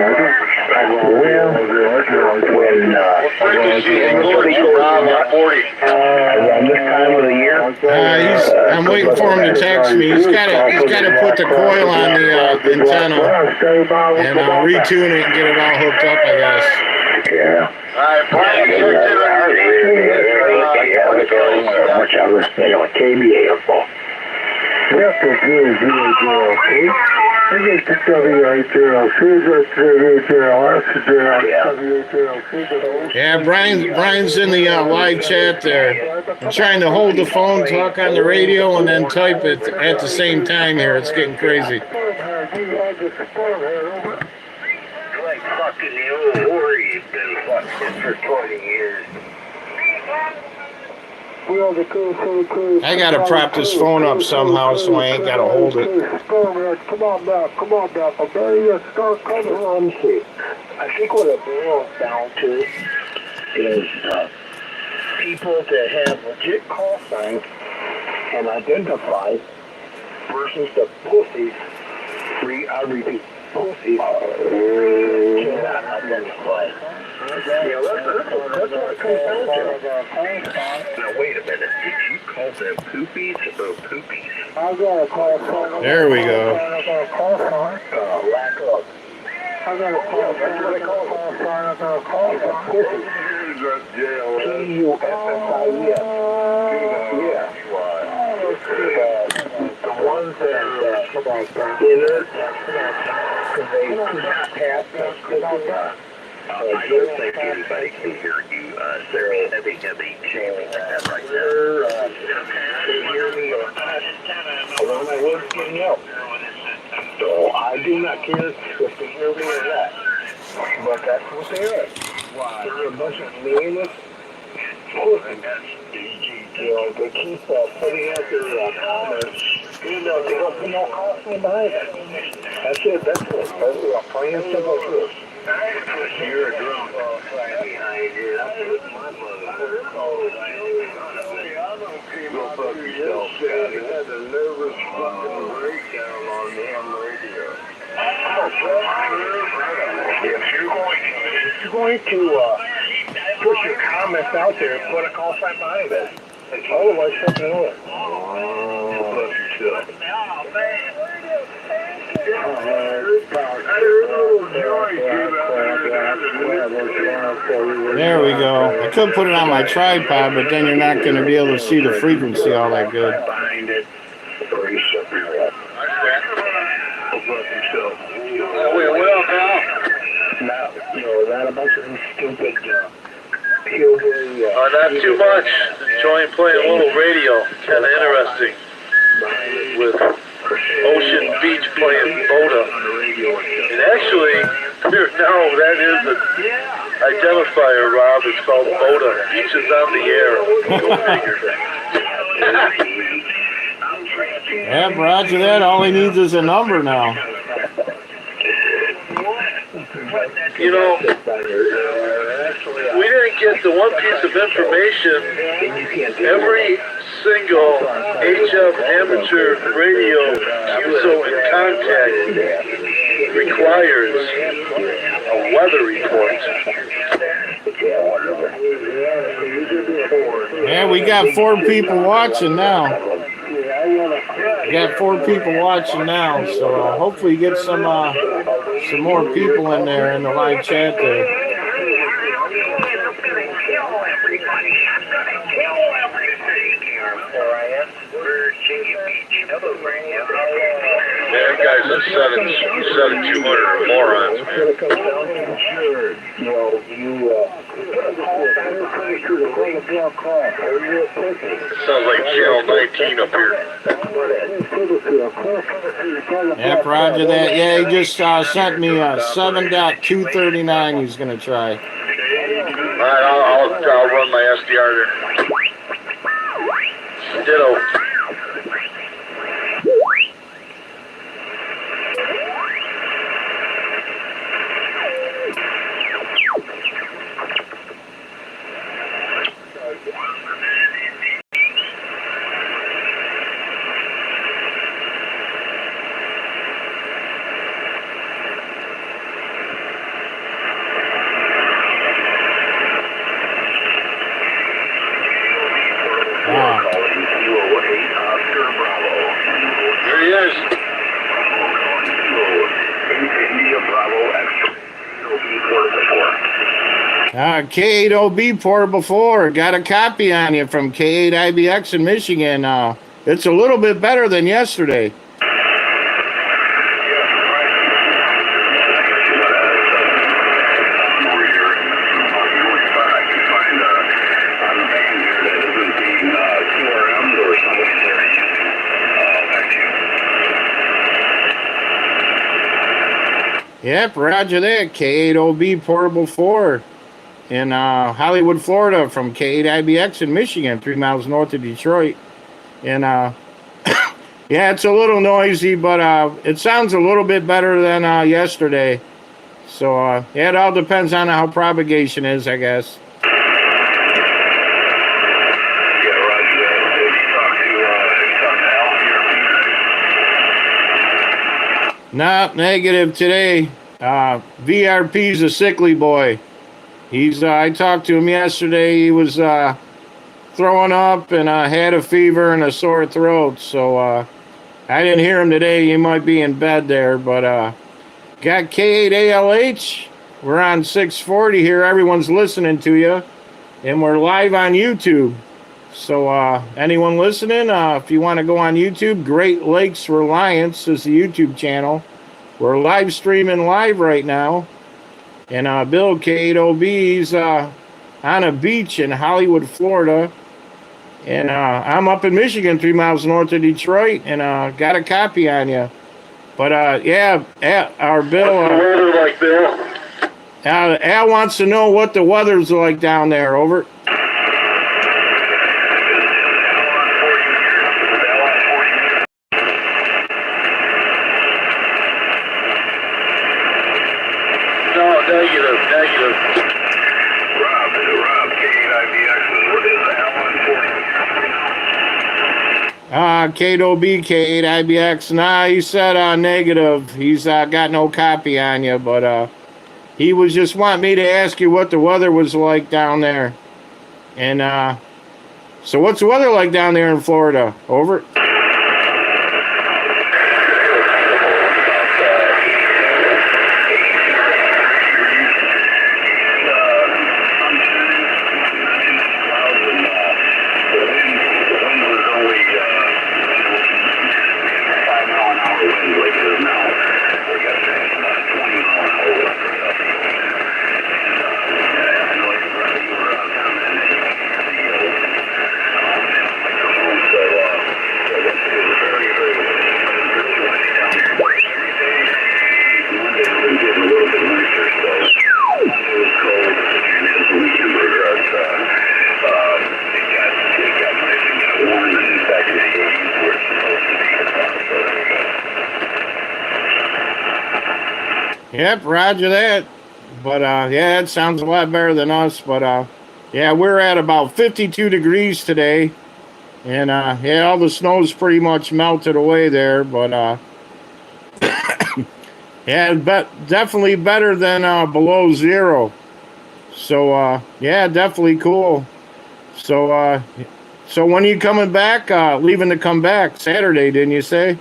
this time of the year? I'm waiting for him to text me. He's got to put the coil on the antenna and retune it and get it all hooked up, I guess. Yeah. Alright, Brian, Watch out, let's stay on KBA. Yep, it's 000. I get the Yeah, Brian's in the live chat there. I'm trying to hold the phone, talk on the radio, and then type it at the same time here. It's getting crazy. Like fucking the old war you've been fucking for 20 years. I gotta prop this phone up somehow so I ain't gotta hold it. Come on back. I better you start coming on. I think what it boils down to is people that have legit call signs and identify versus the pussies. I repeat, pussy. Yeah, that's what it comes down to. Now, wait a minute. Did you call them poopies or poopies? I'm gonna call someone. There we go. I'm gonna call someone. Lack of. I'm gonna call someone. I'm gonna call someone. Pussy. P-U-S-S-I-E-S. Yeah. The ones that are inner, they not pass I don't think anybody can hear you. There's heavy jamming that right there. They hear me or not. My words getting out. So I do not care if they hear me or not. But that's what they are. They're a bunch of meaningless pussies. You know, they keep putting out their comments. You know, they don't put no caution behind it. That's it. That's it. That's plain and simple truth. You're a drunk. Behind you. That's my mother. Go fuck yourself, Scotty. Had a nervous fucking breakdown on damn radio. If you're going to push your comments out there, put a call sign behind it. Otherwise, something else. Fuck yourself. There we go. I could put it on my tripod, but then you're not going to be able to see the frequency all that good. Behind it, or you shut your head. Fuck yourself. Well, now. Now, you know, that a bunch of these stupid hillbilly. Not too much. Enjoying playing a little radio. Kind of interesting. With Ocean Beach playing Boda. And actually, now that is an identifier, Rob. It's called Boda. Beaches on the air. Go figure. Yeah, roger that. All he needs is a number now. You know, we didn't get the one piece of information. Every single HF amateur radio QSO in contact requires a weather report. Yeah, we got 4 people watching now. We got 4 people watching now, so hopefully you get some more people in there in the live chat there. Yeah, that guy's a 7,200 or morons, man. Sounds like Channel 19 up here. Yep, roger that. Yeah, he just sent me a 7.239 he's going to try. Alright, I'll run my SDR there. Ditto. K8OB portable 4. Got a copy on you from K8IBX in Michigan. It's a little bit better than yesterday. Yep, roger that. K8OB portable 4 in Hollywood, Florida, from K8IBX in Michigan, 3 miles north of Detroit. And yeah, it's a little noisy, but it sounds a little bit better than yesterday. So yeah, it all depends on how propagation is, I guess. Not negative today. VRP's a sickly boy. I talked to him yesterday. He was throwing up and had a fever and a sore throat. So I didn't hear him today. He might be in bed there. But got K8ALH. We're on 640 here. Everyone's listening to you. And we're live on YouTube. So anyone listening, if you want to go on YouTube, Great Lakes Reliance is the YouTube channel. We're live streaming live right now. And Bill K8OB, on a beach in Hollywood, Florida. And I'm up in Michigan, 3 miles north of Detroit, and got a copy on you. But yeah, our Bill. What's the weather like, Bill? Al wants to know what the weather's like down there. Over. No, negative. Rob, K8IBX, what is Alan 40? K8OB, K8IBX. Nah, he said negative. He's got no copy on you, but he was just wanting me to ask you what the weather was like down there. And so what's the weather like down there in Florida? Over. Yep, roger that. But yeah, it sounds a lot better than us. But yeah, we're at about 52 degrees today. And yeah, all the snow's pretty much melted away there. But yeah, definitely better than below zero. So yeah, definitely cool. So so when are you coming back? Leaving to come back Saturday, didn't you say?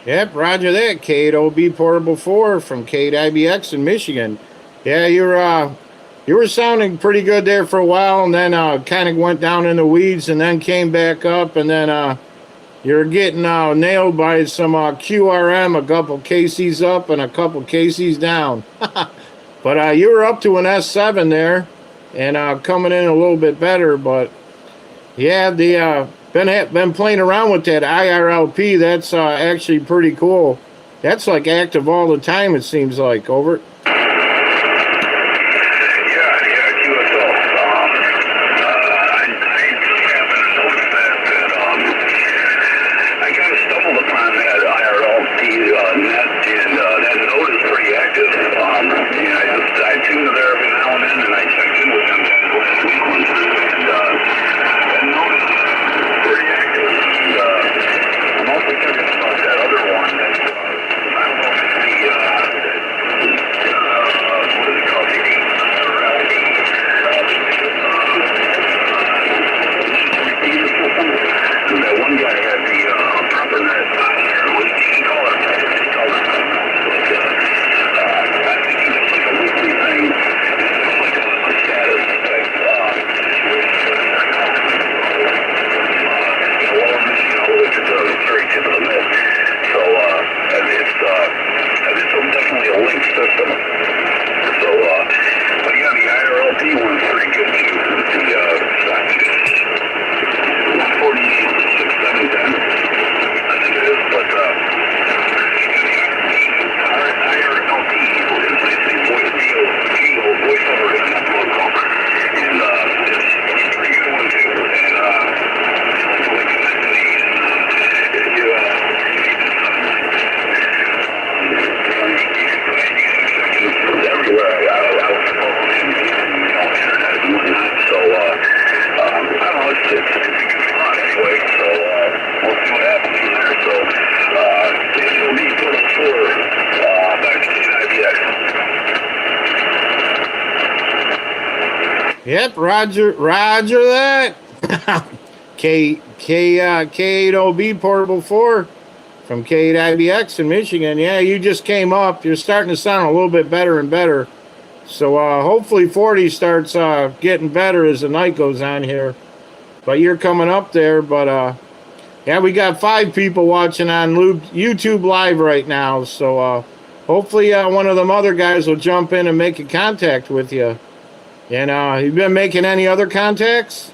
Yep, roger that. KOB Portable 4 from KIBX in Michigan. Yeah, you were sounding pretty good there for a while, and then kind of went down in the weeds, and then came back up, and then you're getting nailed by some QRM, a couple KCs up and a couple KCs down. But you were up to an S7 there, and coming in a little bit better. But yeah, the been playing around with that IRLP. That's actually pretty cool. That's like active all the time, it seems like. Over. Yep, roger that. K8OB Portable 4 from K8IBX in Michigan. Yeah, you just came up. You're starting to sound a little bit better and better. So hopefully 40 starts getting better as the night goes on here. But you're coming up there. But yeah, we got 5 people watching on YouTube Live right now. So hopefully one of them other guys will jump in and make a contact with you. And you been making any other contacts?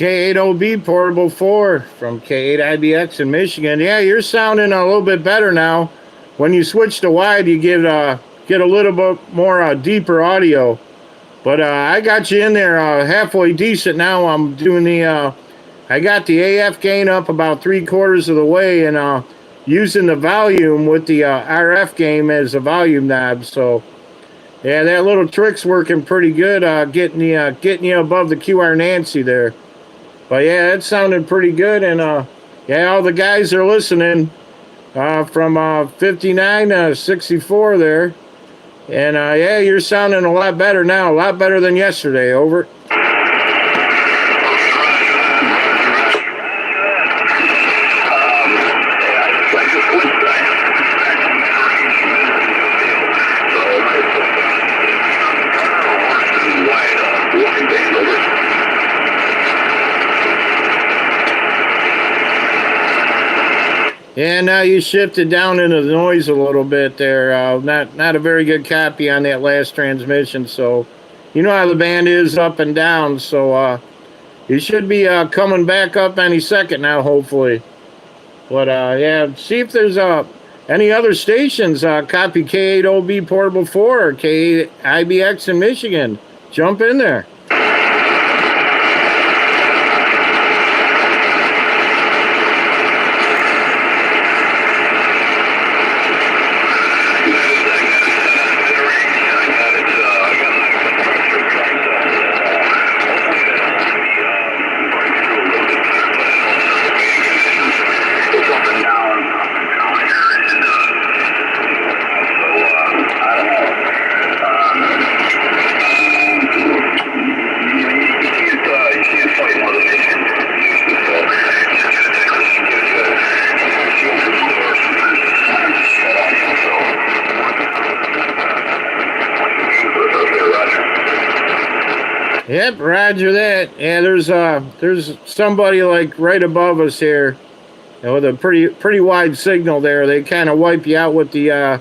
K8OB Portable 4 from K8IBX in Michigan. Yeah, you're sounding a little bit better now. When you switch to wide, you get a little bit more deeper audio. But I got you in there halfway decent now. I'm doing the, I got the AF gain up about 3/4 of the way, and using the volume with the RF gain as a volume knob. So yeah, that little trick's working pretty good, getting you above the QR Nancy there. But yeah, it sounded pretty good, and yeah, all the guys are listening from 59 to 64 there. And yeah, you're sounding a lot better now, a lot better than yesterday. Over. Yeah, now you shifted down into the noise a little bit there. Not a very good copy on that last transmission. So, you know how the band is up and down. So, you should be coming back up any second now, hopefully. But yeah, see if there's any other stations copy K8OB Portable 4 or K8IBX in Michigan. Jump in there. Yep, roger that. Yeah, there's somebody like right above us here, with a pretty wide signal there. They kind of wipe you out with the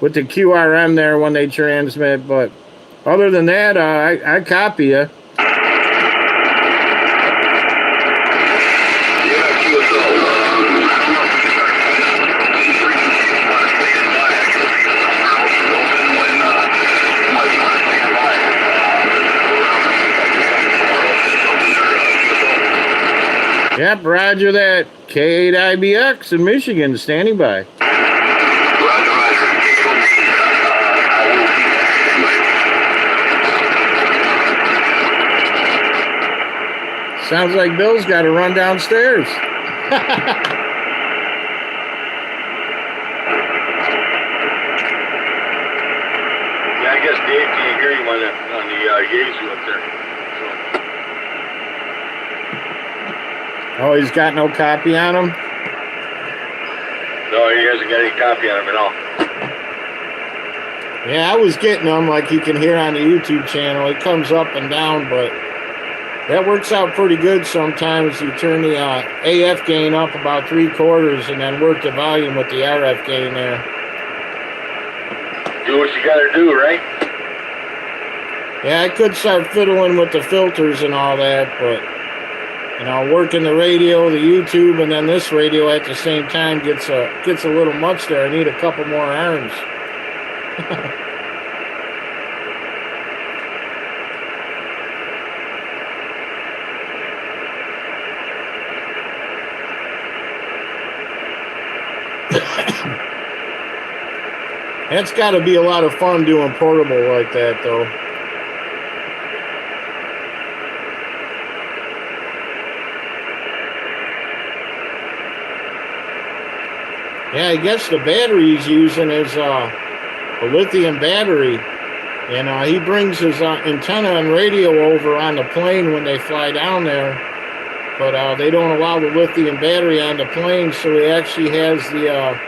QRM there when they transmit. But other than that, I copy you. Yep, roger that. K8IBX in Michigan, standing by. Sounds like Bill's got to run downstairs. Yeah, I guess Dave can't hear you on the Yaesu up there. Oh, he's got no copy on him? No, he hasn't got any copy on him at all. Yeah, I was getting them like you can hear on the YouTube channel. It comes up and down, but that works out pretty good sometimes. You turn the AF gain up about 3/4 and then work the volume with the RF gain there. Do what you gotta do, right? Yeah, I could start fiddling with the filters and all that, but you know, working the radio, the YouTube, and then this radio at the same time gets a little much there. I need a couple more arms. That's got to be a lot of fun doing portable like that, though. Yeah, I guess the battery he's using is a lithium battery. And he brings his antenna and radio over on the plane when they fly down there. But they don't allow the lithium battery on the plane, so he actually has the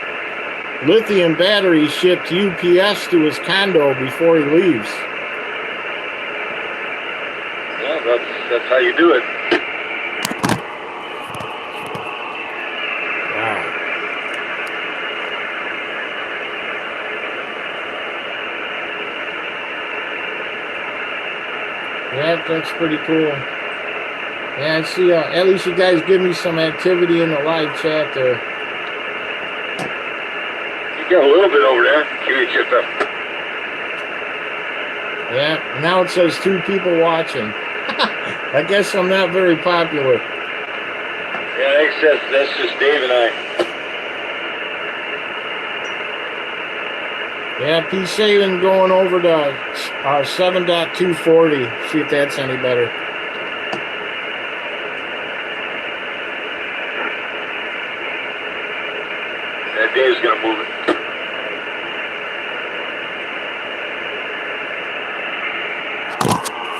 lithium battery shipped UPS to his condo before he leaves. Yeah, that's how you do it. Yeah, that's pretty cool. Yeah, I see. At least you guys give me some activity in the live chat there. You got a little bit over there. QHFM. Yeah, now it says 2 people watching. I guess I'm not very popular. Yeah, that's just Dave and I. Yeah, P Saving going over to 7.240. See if that's any better. Yeah, Dave's gonna move it.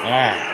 Ah.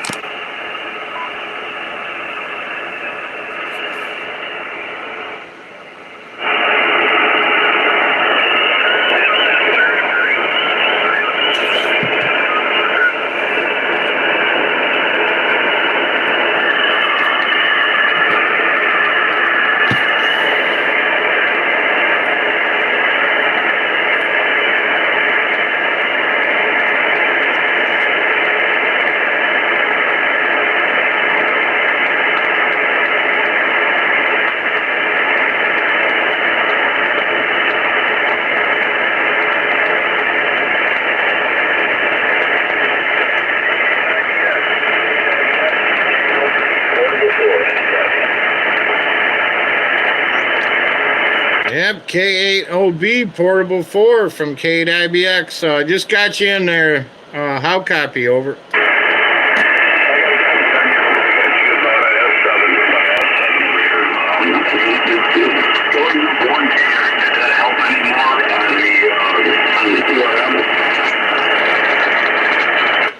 Yep, K8OB Portable 4 from K8IBX. I just got you in there. How copy? Over.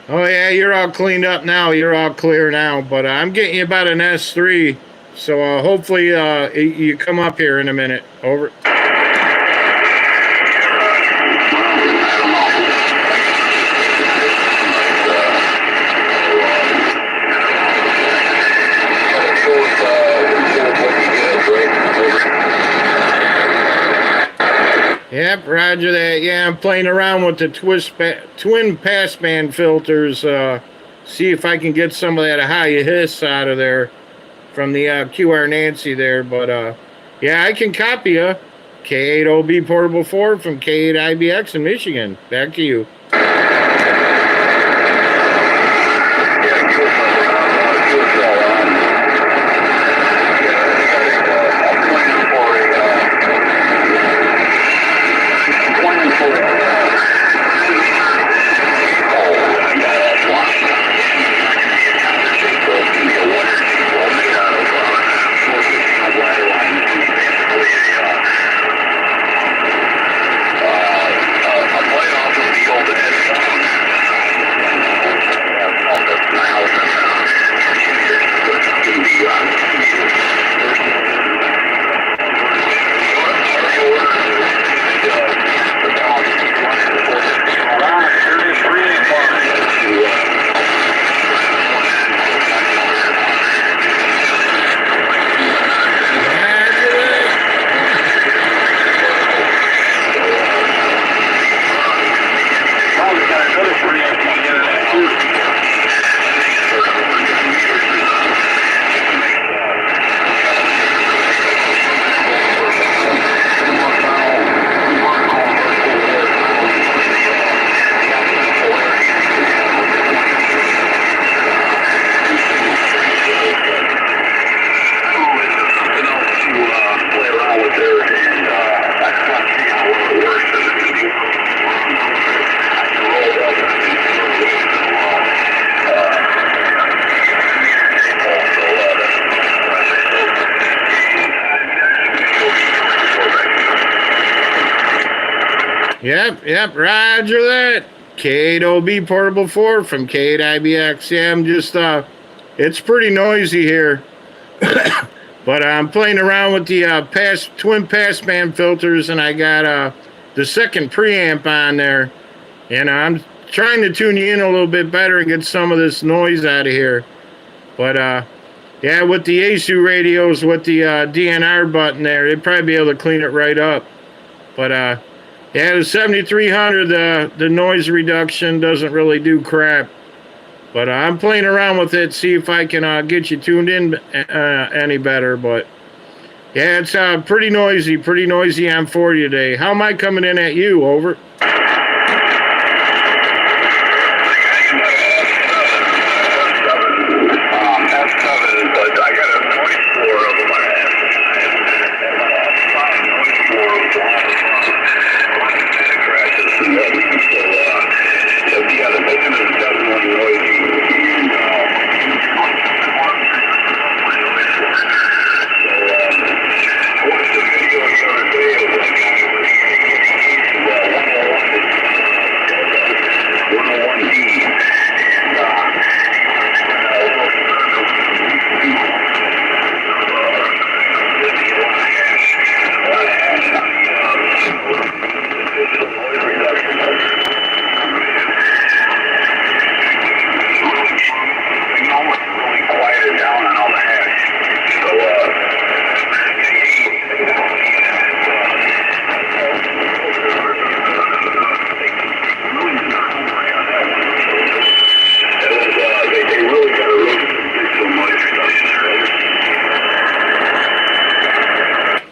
Oh yeah, you're all cleaned up now. You're all clear now. But I'm getting you about an S3. So hopefully you come up here in a minute. Over. Yep, roger that. Yeah, I'm playing around with the twin passband filters. See if I can get some of that high hiss out of there from the QR Nancy there. But yeah, I can copy you. K8OB Portable 4 from K8IBX in Michigan. Back to you. Yep, roger that. K8OB Portable 4 from K8IBX. Yeah, I'm just, it's pretty noisy here. But I'm playing around with the twin passband filters, and I got the second preamp on there. And I'm trying to tune you in a little bit better and get some of this noise out of here. But, yeah, with the ASU radios, with the DNR button there, they'd probably be able to clean it right up. But, yeah, the 7300, the noise reduction doesn't really do crap. But I'm playing around with it, see if I can get you tuned in any better. But yeah, it's pretty noisy on 40 today. How am I coming in at you? Over.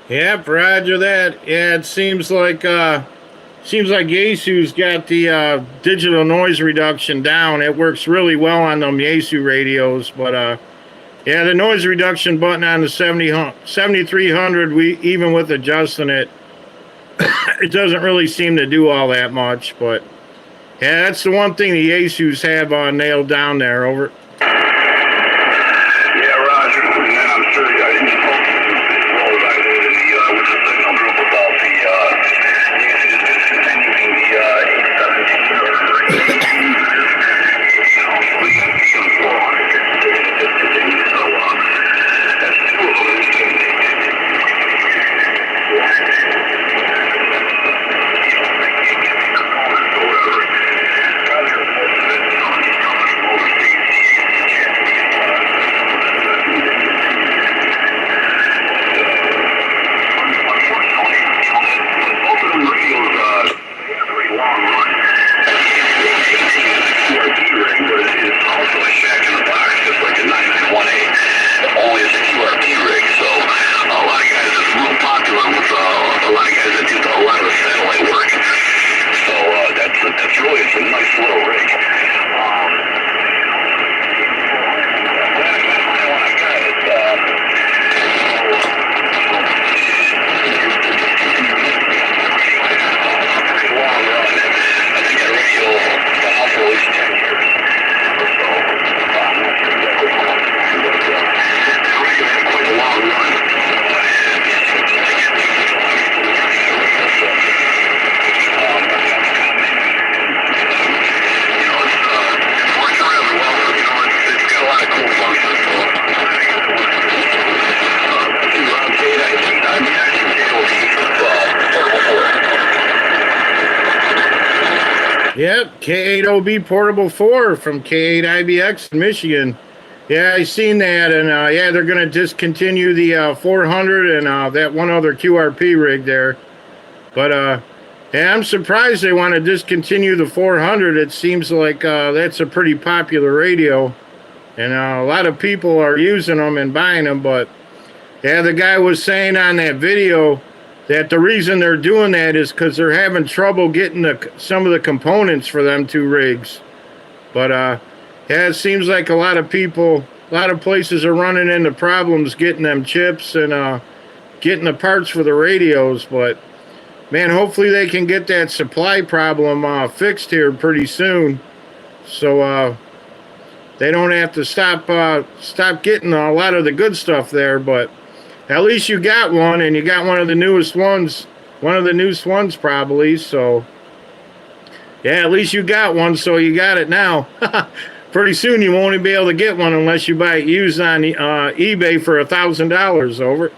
Yep, roger that. Yeah, it seems like Yaesu's got the digital noise reduction down. It works really well on them Yaesu radios, but yeah, the noise reduction button on the 7300, even with adjusting it, it doesn't really seem to do all that much. But yeah, that's the one thing the Yaesu's have nailed down there. Over. Yep, K8OB Portable 4 from K8IBX in Michigan. Yeah, I seen that, and yeah, they're going to discontinue the 400 and that one other QRP rig there. But yeah, I'm surprised they want to discontinue the 400. It seems like that's a pretty popular radio, and a lot of people are using them and buying them. But yeah, the guy was saying on that video that the reason they're doing that is because they're having trouble getting some of the components for them two rigs. But yeah, it seems like a lot of places are running into problems getting them chips and getting the parts for the radios. But man, hopefully they can get that supply problem fixed here pretty soon, so they don't have to stop getting a lot of the good stuff there. But at least you got one, and you got one of the newest ones probably. So yeah, at least you got one, so you got it now. Pretty soon you won't even be able to get one unless you buy it used on eBay for $1,000. Over.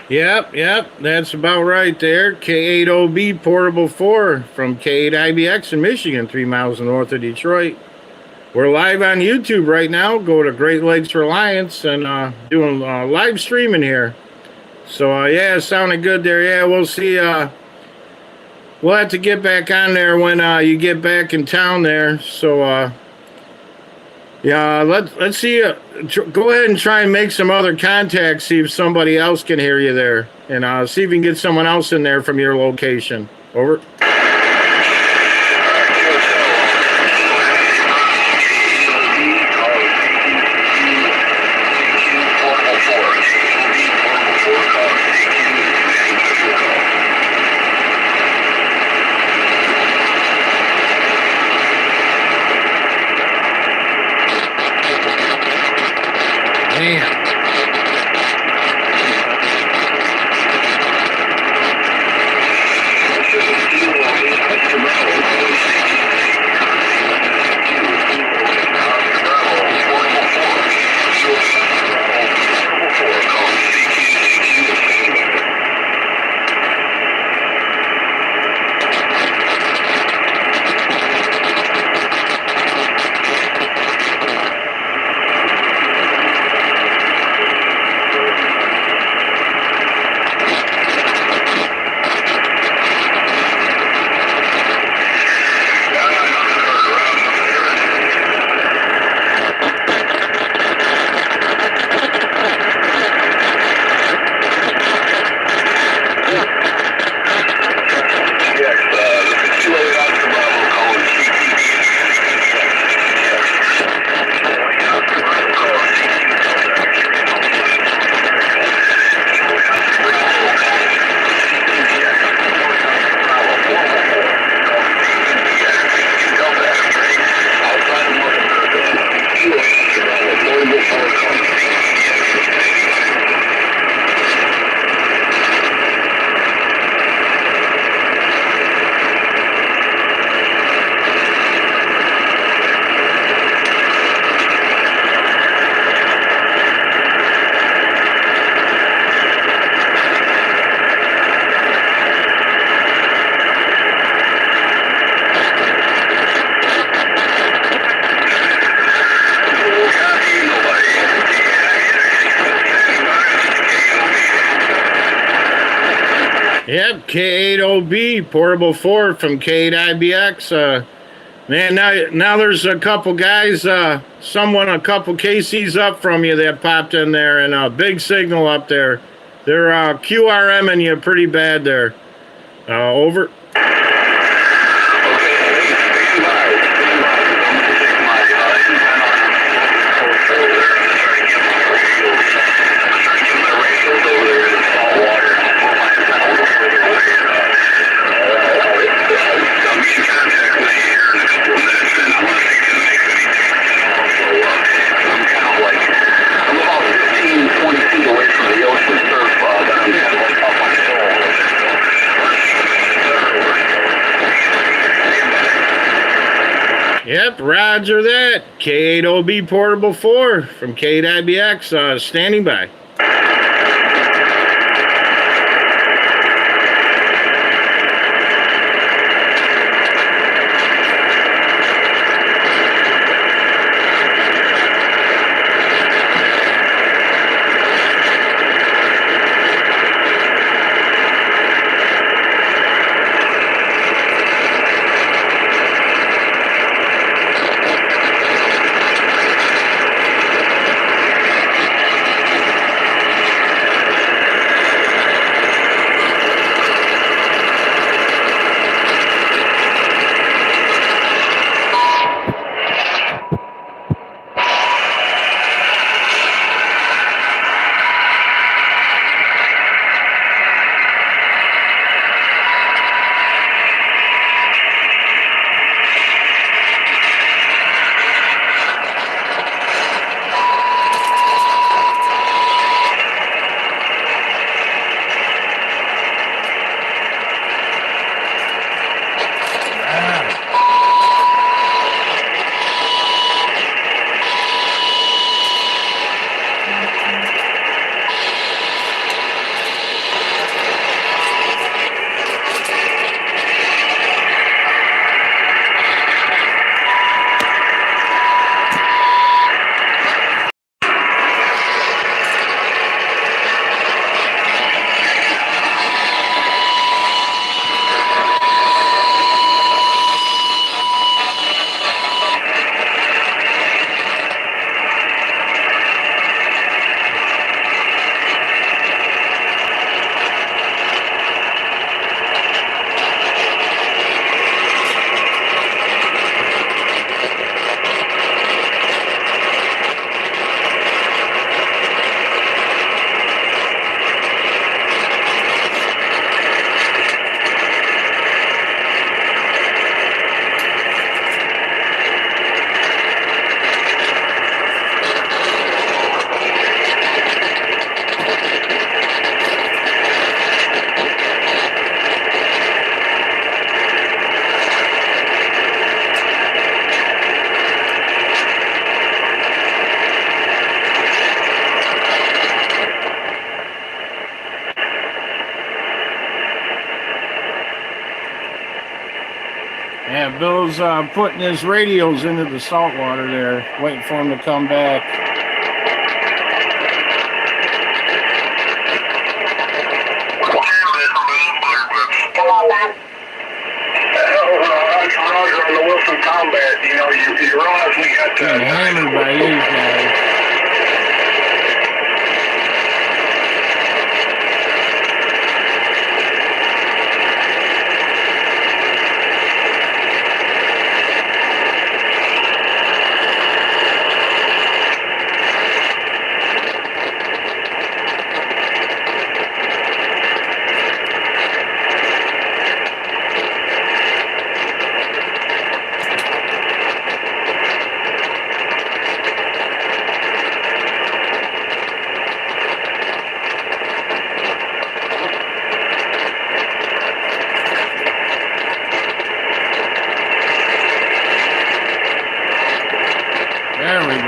Yep, that's about right there. K8OB Portable 4 from K8IBX in Michigan, 3 miles north of Detroit. We're live on YouTube right now. Go to Great Lakes Reliance and doing live streaming here. So, yeah, it sounded good there. Yeah, we'll see. We'll have to get back on there when you get back in town there. So, yeah, let's see. Go ahead and try and make some other contacts. See if somebody else can hear you there, and see if you can get someone else in there from your location. Over. Yep, K8OB Portable 4 from K8IBX. Man, now there's a couple guys, a couple KCs up from you that popped in there, and a big signal up there. They're QRMing you pretty bad there. Over. Yep, roger that. K8OB Portable 4 from K8IBX, standing by. Yeah, Bill's putting his radios into the salt water there, waiting for him to come back. Roger on the Wilson Combat. You know, you realize we got Getting hammered by these guys. There we go.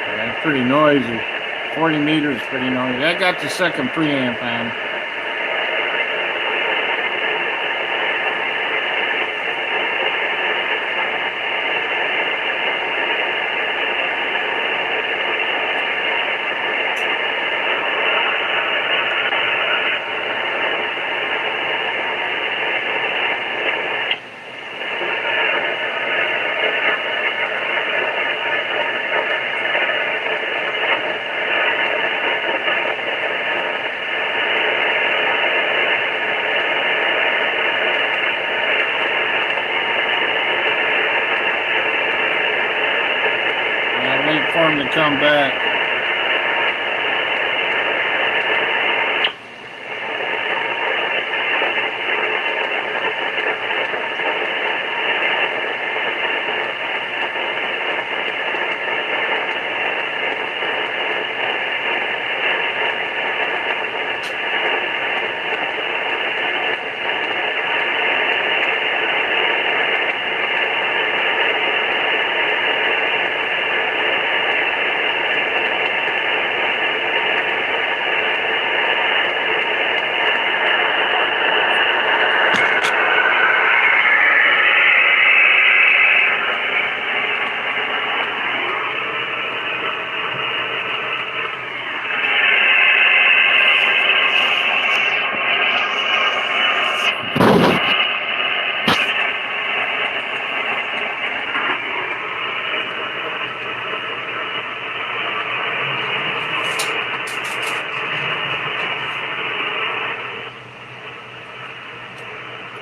Yeah, pretty noisy. 40 meters, pretty noisy. I got the second preamp on. Wait for him to come back.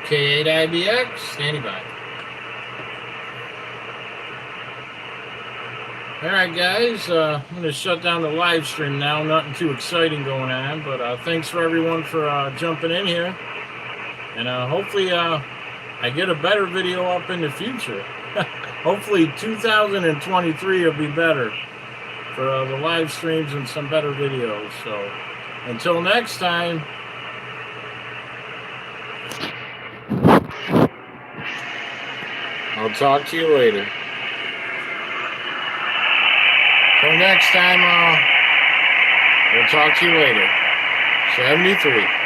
K8IBX, standing by. Alright guys, I'm going to shut down the live stream now. Nothing too exciting going on, but thanks for everyone for jumping in here. And hopefully I get a better video up in the future. Hopefully 2023 will be better for the live streams and some better videos. So until next time. I'll talk to you later. Till next time, we'll talk to you later. 73.